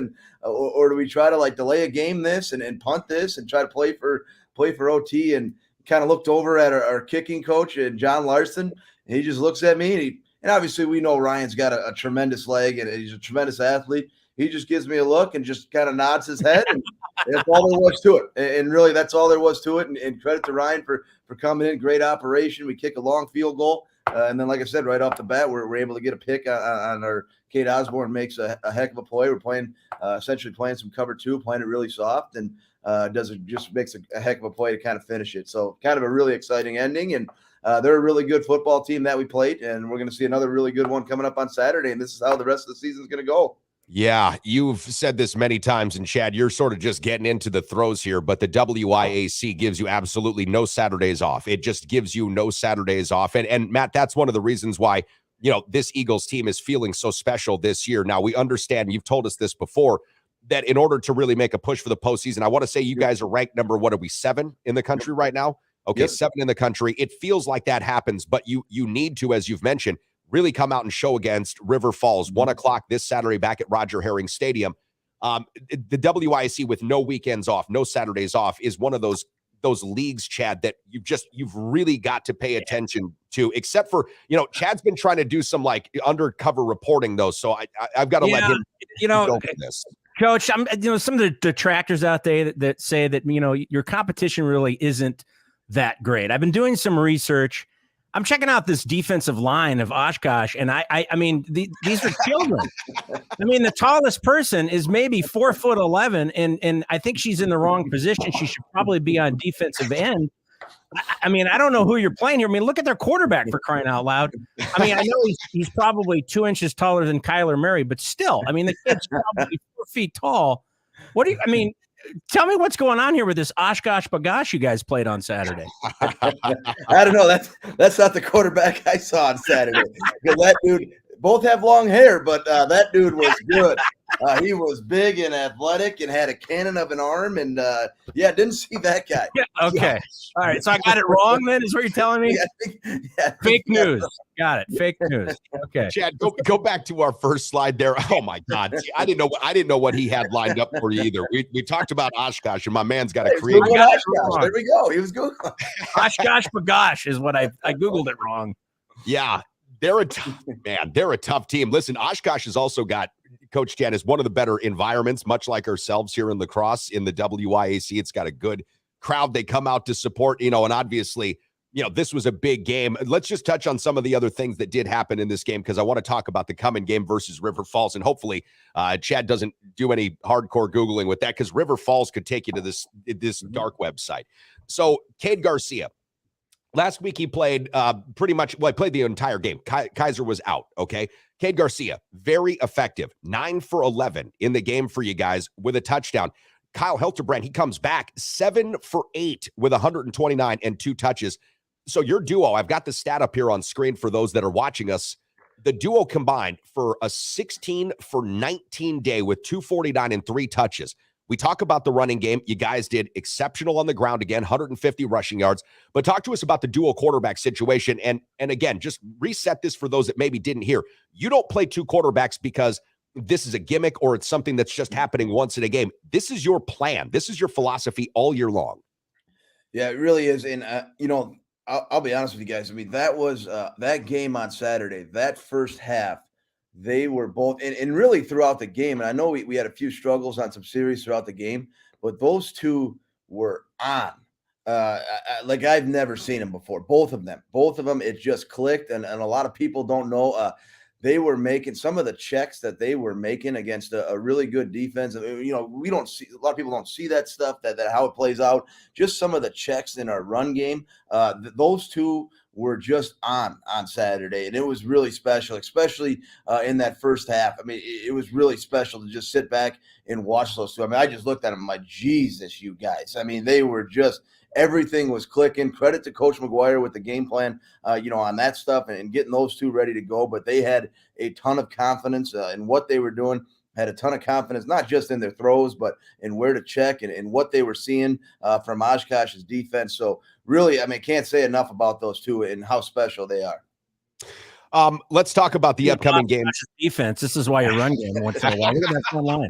or do we try to like delay a game and punt this and try to play for OT? And kind of looked over at our kicking coach and John Larson, and he just looks at me and obviously we know Ryan's got a tremendous leg and he's a tremendous athlete. He just gives me a look and just kind of nods his head. And that's all there was to it. And really, that's all there was to it. And credit to Ryan for coming in. Great operation. We kick a long field goal. And then, like I said, right off the bat, we're able to get a pick on our Kate Osborne makes a heck of a play. We're playing essentially playing some cover 2, playing it really soft, and just makes a heck of a play to kind of finish it. So kind of a really exciting ending. And they're a really good football team that we played. And we're going to see another really good one coming up on Saturday. And this is how the rest of the season is going to go. Yeah, you've said this many times, and Chad, you're sort of just getting into the throws here, but the WIAC gives you absolutely no Saturdays off. It just gives you no Saturdays off. And Matt, that's one of the reasons why, this Eagles team is feeling so special this year. Now, we understand, you've told us this before, that in order to really make a push for the postseason, I want to say you guys are ranked number, what are we, 7 in the country right now? Okay, yep. 7 in the country. It feels like that happens, but you need to, as you've mentioned, really come out and show against River Falls, 1:00 this Saturday back at Roger Herring Stadium. The WIC with no weekends off, no Saturdays off is one of those leagues, Chad, that you've really got to pay attention to, except for, Chad's been trying to do some like undercover reporting though. So I've got to let him go for this. Coach, some of the detractors out there that say that, your competition really isn't that great. I've been doing some research. I'm checking out this defensive line of OshKosh, and I mean, these are children. I mean, the tallest person is maybe 4'11", and I think she's in the wrong position. She should probably be on defensive end. I mean, I don't know who you're playing here. I mean, look at their quarterback, for crying out loud. I mean, I know he's probably 2 inches taller than Kyler Murray, but still, I mean, the kid's probably 4 feet tall. Tell me what's going on here with this OshKosh Bagosh you guys played on Saturday. I don't know. That's not the quarterback I saw on Saturday. Because that dude, both have long hair, but that dude was good. He was big and athletic and had a cannon of an arm. And didn't see that guy. Yeah, okay. All right. So I got it wrong then, is what you're telling me? Fake news. Got it. Fake news. Okay. Chad, go back to our first slide there. Oh my God. See, I didn't know what he had lined up for you either. We talked about OshKosh, and my man's got to create. There we go. He was good. OshKosh Bagosh is what I Googled it wrong. Yeah. They're a tough team. Listen, OshKosh has also got, Coach Janus, one of the better environments, much like ourselves here in lacrosse in the WIAC. It's got a good crowd. They come out to support, and obviously, this was a big game. Let's just touch on some of the other things that did happen in this game, because I want to talk about the coming game versus River Falls. And hopefully Chad doesn't do any hardcore Googling with that, because River Falls could take you to this dark website. So Cade Garcia, last week he played pretty much, he played the entire game. Kaiser was out, okay? Cade Garcia, very effective, 9 for 11 in the game for you guys with a touchdown. Kyle Helterbrand, he comes back 7 for 8 with 129 and 2 touches. So your duo, I've got the stat up here on screen for those that are watching us. The duo combined for a 16 for 19 day with 249 and 3 touches. We talk about the running game. You guys did exceptional on the ground again, 150 rushing yards. But talk to us about the dual quarterback situation. And again, just reset this for those that maybe didn't hear. You don't play 2 quarterbacks because this is a gimmick or it's something that's just happening once in a game. This is your plan. This is your philosophy all year long. Yeah, it really is. And, I'll be honest with you guys. I mean, that was that game on Saturday, that first half, they were both, and really throughout the game. And I know we had a few struggles on some series throughout the game, but those two were on like I've never seen them before. Both of them, it just clicked. And a lot of people don't know they were making some of the checks that they were making against a really good defense. We don't see, a lot of people don't see that stuff, that how it plays out. Just some of the checks in our run game. Those two were just on Saturday, and it was really special, especially in that first half. I mean, it was really special to just sit back and watch those two. I mean, I just looked at them like, Jesus, you guys. I mean, they were just, everything was clicking. Credit to Coach McGuire with the game plan, on that stuff and getting those two ready to go. But they had a ton of confidence in what they were doing. had a ton of confidence, not just in their throws, but in where to check and what they were seeing from OshKosh's defense. So really, I mean, can't say enough about those two and how special they are. Let's talk about the upcoming games. Defense. This is why you run game once in a while. Look at that front line.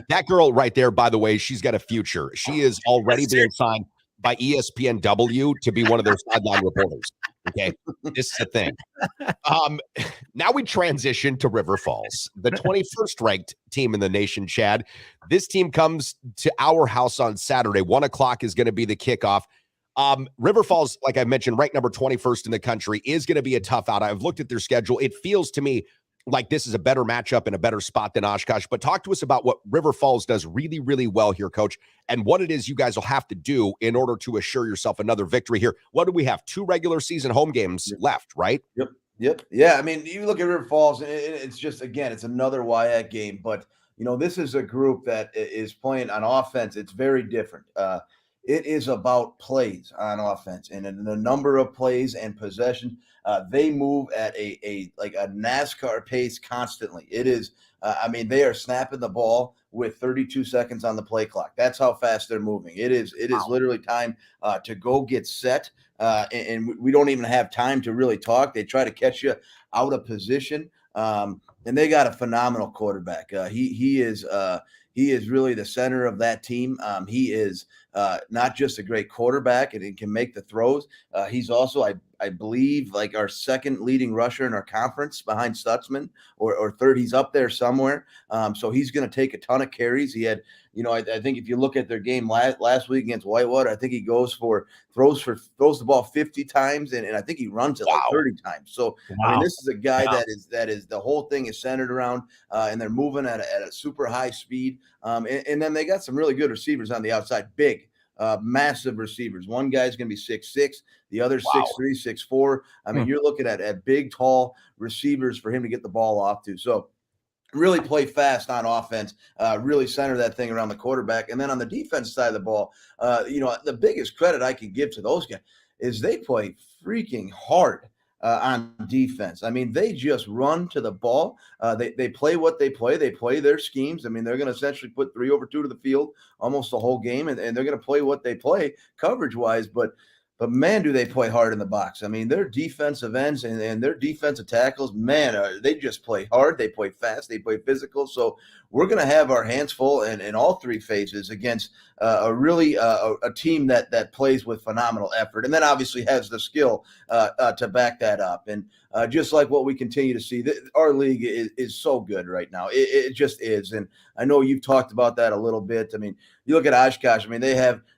That girl right there, by the way, she's got a future. She is already being signed by ESPNW to be one of their sideline reporters. Okay, this is the thing. Now we transition to River Falls, the 21st ranked team in the nation, Chad. This team comes to our house on Saturday. 1:00 is going to be the kickoff. River Falls, like I mentioned, ranked number 21st in the country, is going to be a tough out. I've looked at their schedule. It feels to me like this is a better matchup and a better spot than OshKosh. But talk to us about what River Falls does really, really well here, Coach, and what it is you guys will have to do in order to assure yourself another victory here. What do we have? 2 regular season home games left, right? Yep. Yeah, I mean, you look at River Falls, and it's just, again, it's another WIAC game. But, this is a group that is playing on offense. It's very different. It is about plays on offense and the number of plays and possession. They move at a NASCAR pace constantly. It is, they are snapping the ball with 32 seconds on the play clock. That's how fast they're moving. It is literally time to go get set. And we don't even have time to really talk. They try to catch you out of position. And they got a phenomenal quarterback. He is really the center of that team. He is not just a great quarterback and he can make the throws. He's also, I believe, like our second leading rusher in our conference behind Stutzman or third. He's up there somewhere. So he's going to take a ton of carries. He had, I think if you look at their game last week against Whitewater, I think he throws the ball 50 times and I think he runs it like 30 times. So this is a guy that is the whole thing is centered around and they're moving at a super high speed. And then they got some really good receivers on the outside, big, massive receivers. One guy's going to be 6'6", the other 6'3", 6'4". You're looking at big, tall receivers for him to get the ball off to. So really play fast on offense, really center that thing around the quarterback. And then on the defense side of the ball, the biggest credit I can give to those guys is they play freaking hard on defense. They just run to the ball. They play what they play. They play their schemes. They're going to essentially put 3 over 2 to the field almost the whole game, and they're going to play what they play coverage-wise. But man, do they play hard in the box. Their defensive ends and their defensive tackles, man, they just play hard. They play fast. They play physical. So we're going to have our hands full in all 3 phases against a team that plays with phenomenal effort and then obviously has the skill to back that up. And just like what we continue to see, our league is so good right now. It just is. And I know you've talked about that a little bit. You look at OshKosh.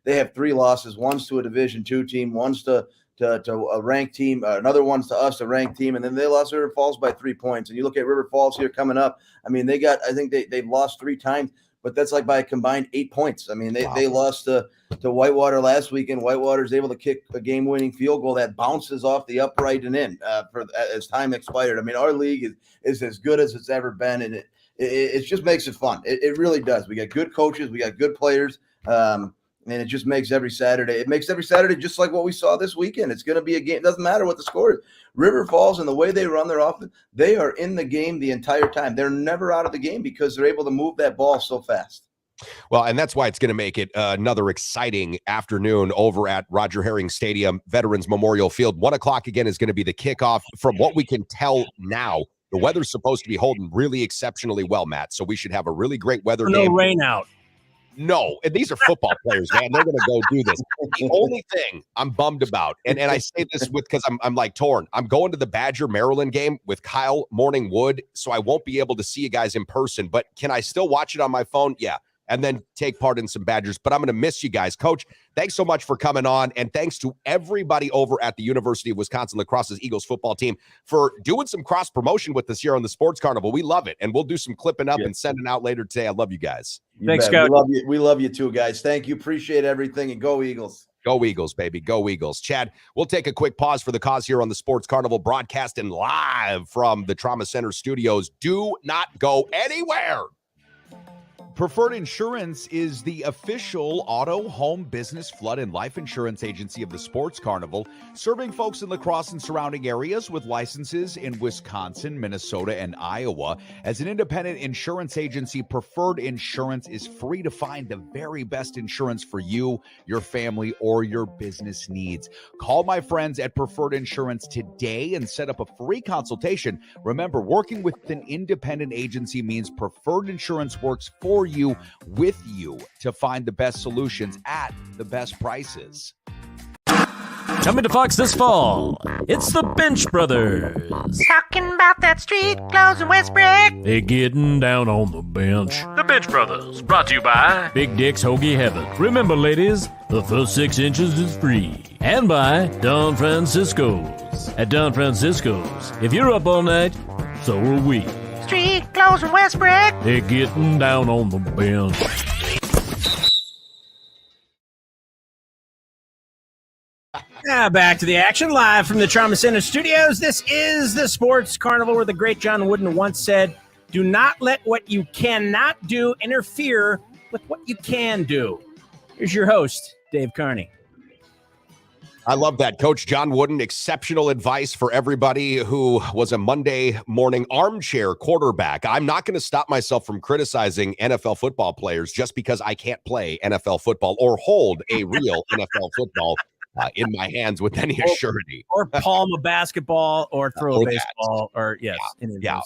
They have 3 losses. One's to a Division II team. One's to a ranked team. Another one's to us, a ranked team. And then they lost River Falls by 3 points. And you look at River Falls here coming up. They've lost 3 times, but that's like by a combined 8 points. They lost to Whitewater last week, and Whitewater's able to kick a game-winning field goal that bounces off the upright and in as time expired. Our league is as good as it's ever been, and it just makes it fun. It really does. We got good coaches. We got good players. And it just makes every Saturday. It makes every Saturday just like what we saw this weekend. It's going to be a game. It doesn't matter what the score is. River Falls and the way they run their offense, they are in the game the entire time. They're never out of the game because they're able to move that ball so fast. Well, and that's why it's going to make it another exciting afternoon over at Roger Herring Stadium, Veterans Memorial Field. 1:00 again is going to be the kickoff. From what we can tell now, the weather's supposed to be holding really exceptionally well, Matt. So we should have a really great weather game. No rain out. No, and these are football players, man. They're going to go do this. The only thing I'm bummed about, and I say this because I'm like torn. I'm going to the Badger Maryland game with Kyle Morningwood, so I won't be able to see you guys in person. But can I still watch it on my phone? Yeah. And then take part in some Badgers. But I'm going to miss you guys. Coach, thanks so much for coming on. And thanks to everybody over at the University of Wisconsin Lacrosse's Eagles football team for doing some cross promotion with us here on the Sports Carnival. We love it. And we'll do some clipping up and sending out later today. I love you guys. Thanks, Coach. We love you too, guys. Thank you. Appreciate everything. And go Eagles. Go Eagles, baby. Go Eagles. Chad, we'll take a quick pause for the cause here on the Sports Carnival, broadcasting live from the Trauma Center studios. Do not go anywhere. Preferred Insurance is the official auto, home, business, flood, and life insurance agency of the Sports Carnival, serving folks in La Crosse and surrounding areas with licenses in Wisconsin, Minnesota, and Iowa. As an independent insurance agency, Preferred Insurance is free to find the very best insurance for you, your family, or your business needs. Call my friends at Preferred Insurance today and set up a free consultation. Remember, working with an independent agency means Preferred Insurance works for you, with you, to find the best solutions at the best prices. Coming to Fox this fall, it's the Bench Brothers. Talking about that street clothes in Westbrook. They're getting down on the bench. The Bench Brothers, brought to you by Big Dick's Hoagie Heaven. Remember, ladies, the first 6 inches is free. And by Don Francisco's. At Don Francisco's, if you're up all night, so are we. Street clothes in Westbrook. They're getting down on the bench. Now back to the action, live from the Trauma Center studios. This is the Sports Carnival, where the great John Wooden once said, "Do not let what you cannot do interfere with what you can do." Here's your host, Dave Carney. I love that. Coach John Wooden, exceptional advice for everybody who was a Monday morning armchair quarterback. I'm not going to stop myself from criticizing NFL football players just because I can't play NFL football or hold a real NFL football in my hands with any surety. Or palm a basketball or throw a baseball or, yes.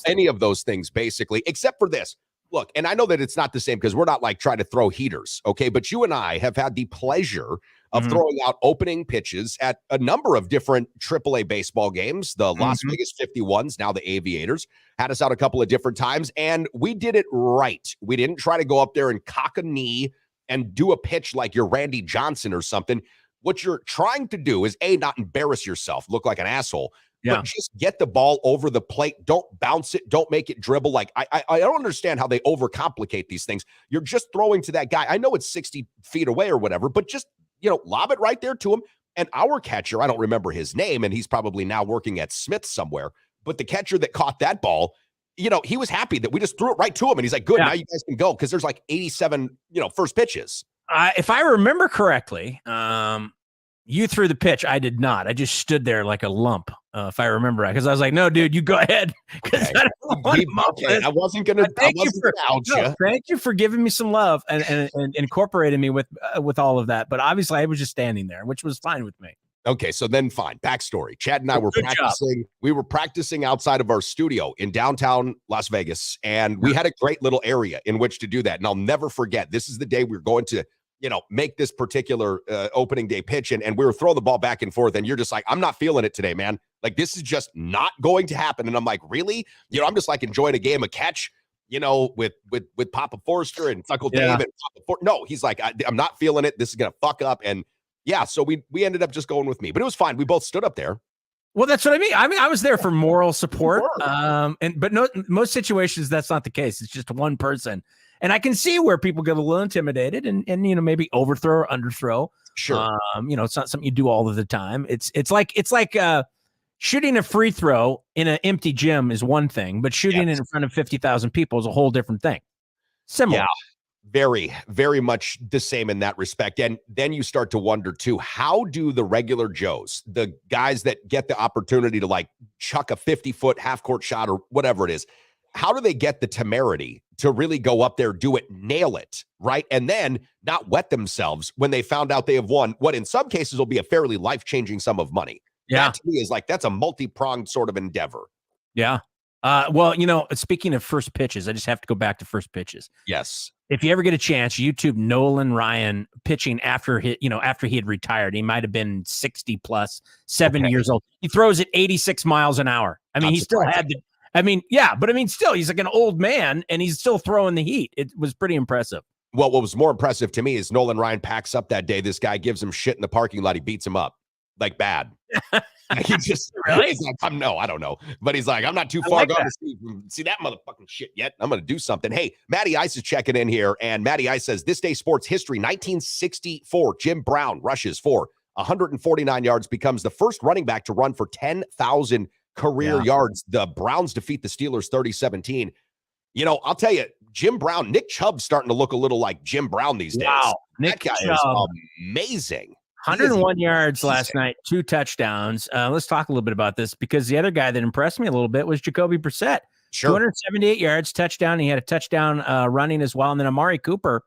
Any of those things, basically, except for this. Look, and I know that it's not the same because we're not like trying to throw heaters, okay? But you and I have had the pleasure of throwing out opening pitches at a number of different AAA baseball games. The Las Vegas 51s, now the Aviators, had us out a couple of different times, and we did it right. We didn't try to go up there and cock a knee and do a pitch like you're Randy Johnson or something. What you're trying to do is, A, not embarrass yourself, look like an asshole, but just get the ball over the plate. Don't bounce it. Don't make it dribble. Like, I don't understand how they overcomplicate these things. You're just throwing to that guy. I know it's 60 feet away or whatever, but just, lob it right there to him. And our catcher, I don't remember his name, and he's probably now working at Smith somewhere, but the catcher that caught that ball, he was happy that we just threw it right to him. And he's like, good, now you guys can go. Cause there's like 87, first pitches. If I remember correctly, you threw the pitch. I did not. I just stood there like a lump, if I remember right. Because I was like, no, dude, you go ahead. Okay. I wasn't going to out you. Thank you for giving me some love and incorporating me with all of that. But obviously, I was just standing there, which was fine with me. Okay, so then fine. Backstory. Chad and I were practicing. We were practicing outside of our studio in downtown Las Vegas, and we had a great little area in which to do that. And I'll never forget, this is the day we were going to make this particular opening day pitch. And we were throwing the ball back and forth. And you're just like, I'm not feeling it today, man. Like, this is just not going to happen. And I'm like, really? I'm just like enjoying a game of catch, with Papa Forrester and Uncle Dave. And no, he's like, I'm not feeling it. This is going to fuck up. And yeah, so we ended up just going with me. But it was fine. We both stood up there. Well, that's what I mean. I was there for moral support. But most situations, that's not the case. It's just one person. And I can see where people get a little intimidated and maybe overthrow or underthrow. Sure. It's not something you do all of the time. It's like shooting a free throw in an empty gym is one thing, but shooting it in front of 50,000 people is a whole different thing. Similar. Yeah. Very, very much the same in that respect. And then you start to wonder too, how do the regular Joes, the guys that get the opportunity to like chuck a 50-foot half-court shot or whatever it is, how do they get the temerity to really go up there, do it, nail it, right? And then not wet themselves when they found out they have won what in some cases will be a fairly life-changing sum of money. Yeah. That to me is like, that's a multi-pronged sort of endeavor. Yeah. Speaking of first pitches, I just have to go back to first pitches. Yes. If you ever get a chance, YouTube Nolan Ryan pitching after he had retired. He might have been 60 plus, 7 years old. He throws at 86 miles an hour. I mean, he still had still, he's like an old man and he's still throwing the heat. It was pretty impressive. Well, what was more impressive to me is Nolan Ryan packs up that day. This guy gives him shit in the parking lot. He beats him up like bad. He just really? He's like, I don't know. But he's like, I'm not too far gone to see that motherfucking shit yet. I'm going to do something. Hey, Matty Ice is checking in here. And Matty Ice says, this day sports history, 1964, Jim Brown rushes for 149 yards, becomes the first running back to run for 10,000 career yards. The Browns defeat the Steelers 30-17. I'll tell you, Jim Brown, Nick Chubb's starting to look a little like Jim Brown these days. Wow. That guy is amazing. 101 yards last night, 2 touchdowns. Let's talk a little bit about this because the other guy that impressed me a little bit was Jacoby Brissett. Sure. 278 yards, touchdown. He had a touchdown running as well. And then Amari Cooper,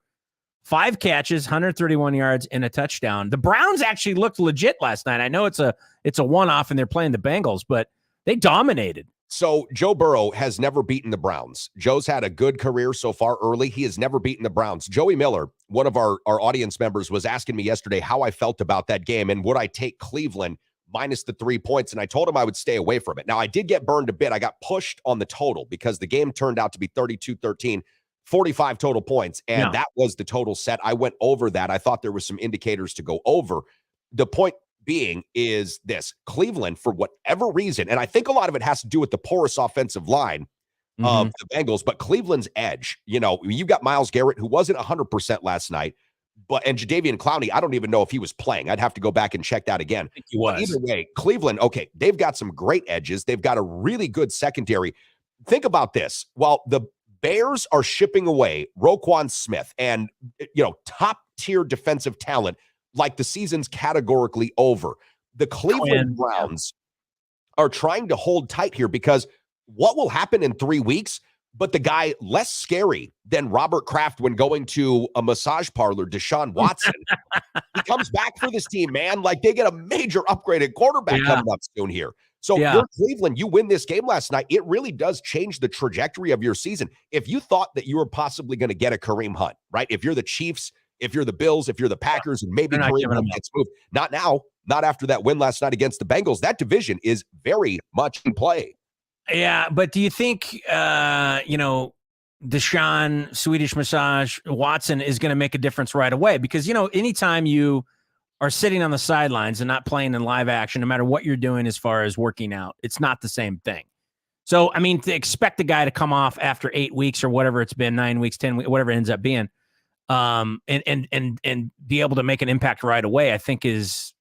5 catches, 131 yards, and a touchdown. The Browns actually looked legit last night. I know it's a one-off and they're playing the Bengals, but they dominated. So Joe Burrow has never beaten the Browns. Joe's had a good career so far early. He has never beaten the Browns. Joey Miller, one of our audience members, was asking me yesterday how I felt about that game and would I take Cleveland minus the 3 points, and I told him I would stay away from it. Now, I did get burned a bit. I got pushed on the total because the game turned out to be 32-13, 45 total points, and that was the total set. I went over that. I thought there was some indicators to go over. The point being is this: Cleveland, for whatever reason, and I think a lot of it has to do with the porous offensive line of the Bengals, but Cleveland's edge, you got Myles Garrett, who wasn't 100% last night, and Jadeveon Clowney, I don't even know if he was playing. I'd have to go back and check that again. I think he was. But either way, Cleveland, okay, they've got some great edges. They've got a really good secondary. Think about this. While the Bears are shipping away Roquan Smith and, top-tier defensive talent, like the season's categorically over, the Cleveland Browns are trying to hold tight here because what will happen in 3 weeks, but the guy less scary than Robert Kraft when going to a massage parlor, Deshaun Watson, he comes back for this team, man. Like, they get a major upgraded quarterback coming up soon here. So you're Cleveland, you win this game last night. It really does change the trajectory of your season. If you thought that you were possibly going to get a Kareem Hunt, right? If you're the Chiefs, if you're the Bills, if you're the Packers, and maybe Kareem Hunt gets moved. Not now, not after that win last night against the Bengals. That division is very much in play. Yeah, but do you think, Deshaun, Swedish Massage, Watson is going to make a difference right away? Because, anytime you are sitting on the sidelines and not playing in live action, no matter what you're doing as far as working out, it's not the same thing. So, to expect a guy to come off after 8 weeks or whatever it's been, 9 weeks, 10 weeks, whatever it ends up being, and be able to make an impact right away, I think is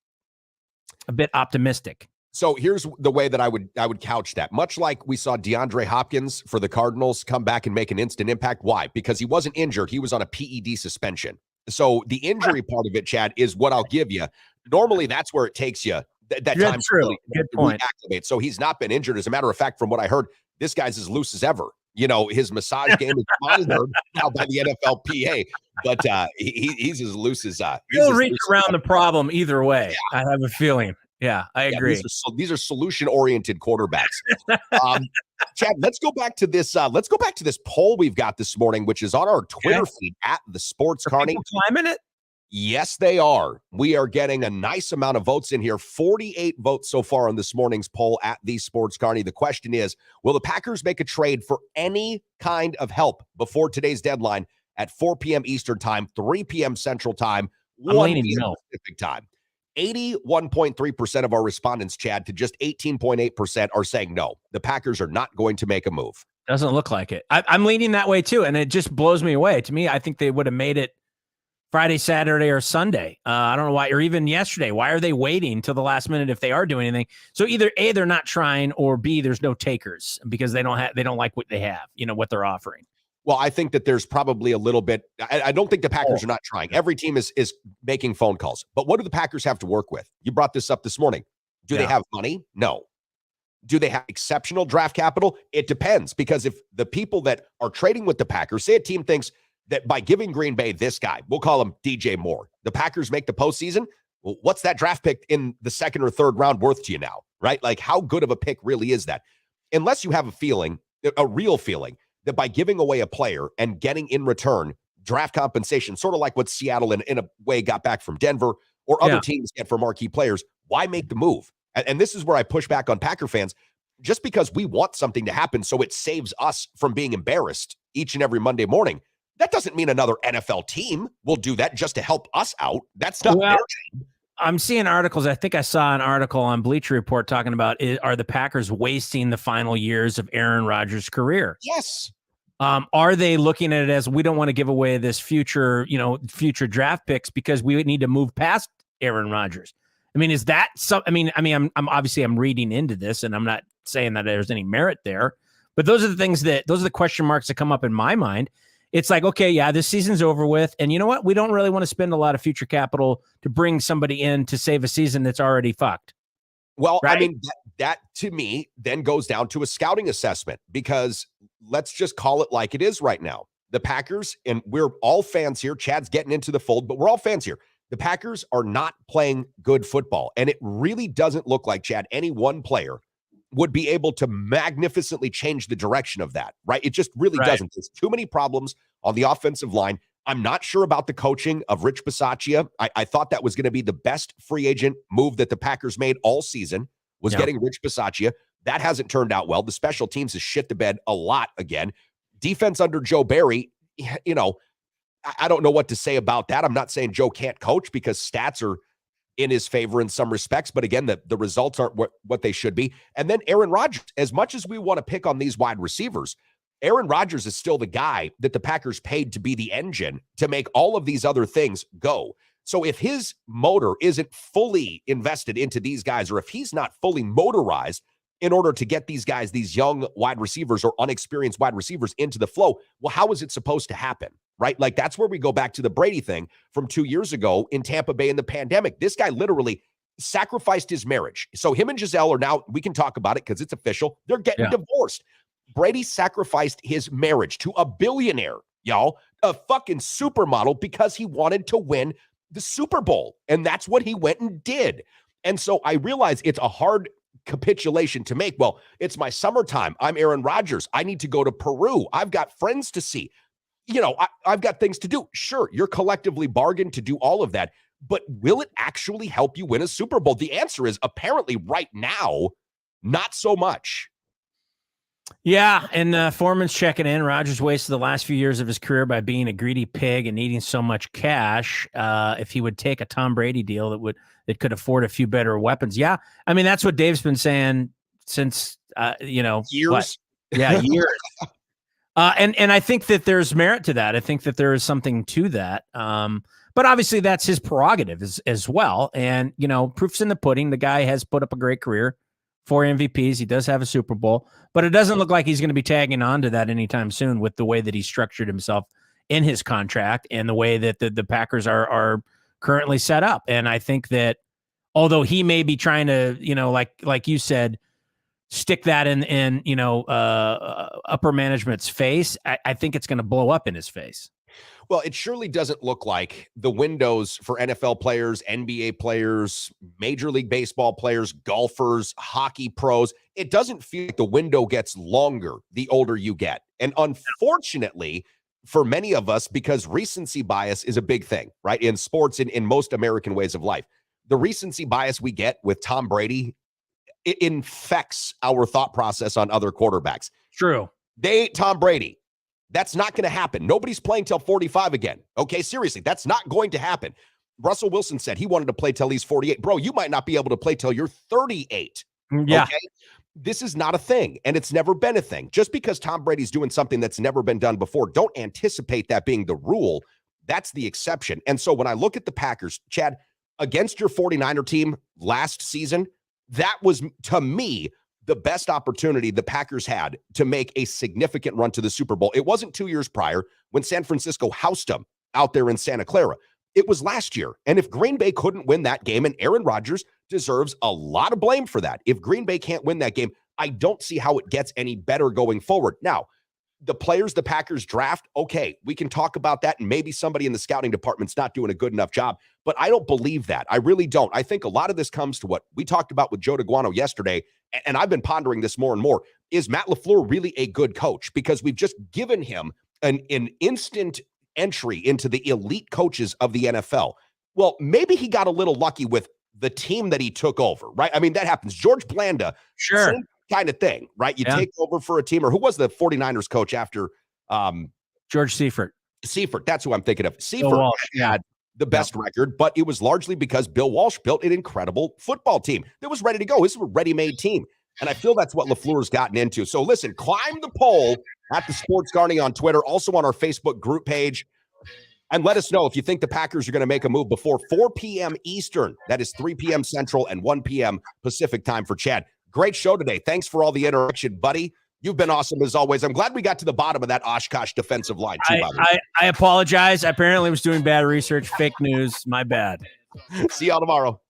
a bit optimistic. So here's the way that I would couch that. Much like we saw DeAndre Hopkins for the Cardinals come back and make an instant impact. Why? Because he wasn't injured. He was on a PED suspension. So the injury part of it, Chad, is what I'll give you. Normally, that's where it takes you that time to really reactivate. So he's not been injured. As a matter of fact, from what I heard, this guy's as loose as ever. His massage game is monitored now by the NFLPA, but he's as loose as he'll reach around the problem either way. Yeah. I have a feeling. Yeah, I agree. These are solution-oriented quarterbacks. Chad, let's go back to this. Let's go back to this poll we've got this morning, which is on our Twitter feed at the Sports Carnival. Climbing it? Yes, they are. We are getting a nice amount of votes in here. 48 votes so far on this morning's poll at the Sports Carney. The question is, will the Packers make a trade for any kind of help before today's deadline at 4 p.m. Eastern time, 3 p.m. Central time, 1 p.m. Pacific time? 81.3% of our respondents, Chad, to just 18.8% are saying no. The Packers are not going to make a move. Doesn't look like it. I'm leaning that way too, and it just blows me away. To me, I think they would have made it Friday, Saturday, or Sunday. I don't know why, or even yesterday. Why are they waiting till the last minute if they are doing anything? So either A, they're not trying, or B, there's no takers because they don't like what they have, what they're offering. Well, I think that there's probably a little bit. I don't think the Packers are not trying. Every team is making phone calls. But what do the Packers have to work with? You brought this up this morning. Do they have money? No. Do they have exceptional draft capital? It depends, because if the people that are trading with the Packers, say a team thinks that by giving Green Bay this guy, we'll call him DJ Moore, the Packers make the postseason, well, what's that draft pick in the second or third round worth to you now, right? Like, how good of a pick really is that? Unless you have a real feeling, that by giving away a player and getting in return draft compensation, sort of like what Seattle in a way got back from Denver or other teams get for marquee players, why make the move? And this is where I push back on Packer fans. Just because we want something to happen so it saves us from being embarrassed each and every Monday morning, that doesn't mean another NFL team will do that just to help us out. That's not their job. I'm seeing articles. I think I saw an article on Bleacher Report talking about, are the Packers wasting the final years of Aaron Rodgers' career? Yes. Are they looking at it as, we don't want to give away this future draft picks because we need to move past Aaron Rodgers? Is that so? I'm obviously I'm reading into this, and I'm not saying that there's any merit there, But those are the question marks that come up in my mind. It's like, okay, yeah, this season's over with. And you know what? We don't really want to spend a lot of future capital to bring somebody in to save a season that's already fucked. Well, right? I mean, that to me then goes down to a scouting assessment, because let's just call it like it is right now. The Packers, and we're all fans here. Chad's getting into the fold, but we're all fans here. The Packers are not playing good football. And it really doesn't look like, Chad, any one player would be able to magnificently change the direction of that, right? It just really doesn't. There's too many problems on the offensive line. I'm not sure about the coaching of Rich Bisaccia. I thought that was going to be the best free agent move that the Packers made all season, was getting Rich Bisaccia. That hasn't turned out well. The special teams has shit the bed a lot again. Defense under Joe Barry, you know, I don't know what to say about that. I'm not saying Joe can't coach, because stats are in his favor in some respects, but again, the results aren't what they should be. And then Aaron Rodgers, as much as we want to pick on these wide receivers, Aaron Rodgers is still the guy that the Packers paid to be the engine to make all of these other things go. So if his motor isn't fully invested into these guys, or if he's not fully motorized in order to get these guys, these young wide receivers or unexperienced wide receivers, into the flow, well, how is it supposed to happen, right? Like, that's where we go back to the Brady thing from 2 years ago in Tampa Bay in the pandemic. This guy literally sacrificed his marriage. So him and Giselle are now, we can talk about it because it's official, they're getting divorced. Brady sacrificed his marriage to a billionaire, y'all, a fucking supermodel, because he wanted to win the Super Bowl. And that's what he went and did. And so I realize it's a hard capitulation to make. Well, it's my summertime. I'm Aaron Rodgers. I need to go to Peru. I've got friends to see. You know, I've got things to do. Sure, you're collectively bargained to do all of that, but will it actually help you win a Super Bowl? The answer is apparently right now, not so much. Yeah, and Foreman's checking in. Rodgers wasted the last few years of his career by being a greedy pig and needing so much cash. If he would take a Tom Brady deal that could afford a few better weapons. Yeah, I mean, that's what Dave's been saying since years. What? Yeah, years. And I think that there's merit to that. I think that there is something to that. But obviously that's his prerogative as well. And, you know, proof's in the pudding. The guy has put up a great career, 4 MVPs. He does have a Super Bowl, but it doesn't look like he's going to be tagging on to that anytime soon with the way that he structured himself in his contract and the way that the Packers are currently set up. And I think that although he may be trying to, you know, like you said, stick that in upper management's face, I think it's going to blow up in his face. Well, it surely doesn't look like the windows for NFL players, NBA players, Major League Baseball players, golfers, hockey pros. It doesn't feel like the window gets longer the older you get. And unfortunately, for many of us, because recency bias is a big thing, right? In sports, in most American ways of life, the recency bias we get with Tom Brady, it infects our thought process on other quarterbacks. True. Tom Brady. That's not going to happen. Nobody's playing till 45 again. Okay, seriously, that's not going to happen. Russell Wilson said he wanted to play till he's 48. Bro, you might not be able to play till you're 38. Yeah. Okay? This is not a thing, and it's never been a thing. Just because Tom Brady's doing something that's never been done before, don't anticipate that being the rule. That's the exception. And so when I look at the Packers, Chad, against your 49er team last season, that was, to me, the best opportunity the Packers had to make a significant run to the Super Bowl. It wasn't 2 years prior when San Francisco housed them out there in Santa Clara. It was last year. And if Green Bay couldn't win that game, and Aaron Rodgers deserves a lot of blame for that. If Green Bay can't win that game, I don't see how it gets any better going forward. Now, the players the Packers draft, okay, we can talk about that, and maybe somebody in the scouting department's not doing a good enough job, but I don't believe that. I really don't. I think a lot of this comes to what we talked about with Joe DeGuano yesterday, and I've been pondering this more and more. Is Matt LaFleur really a good coach? Because we've just given him an instant entry into the elite coaches of the NFL. Well, maybe he got a little lucky with the team that he took over, right? I mean, that happens. George Blanda, sure, same kind of thing, right? You take over for a team, or who was the 49ers coach after George Seifert? Seifert, that's who I'm thinking of. Seifert had the best record, but it was largely because Bill Walsh built an incredible football team that was ready to go. This was a ready-made team. And I feel that's what LaFleur's gotten into. So listen, climb the poll at the Sports Carney on Twitter, also on our Facebook group page. And let us know if you think the Packers are going to make a move before 4 p.m. Eastern. That is 3 p.m. Central and 1 p.m. Pacific time for Chad. Great show today. Thanks for all the interaction, buddy. You've been awesome as always. I'm glad we got to the bottom of that OshKosh defensive line, too, by the way. I apologize. I apparently was doing bad research. Fake news. My bad. See y'all tomorrow.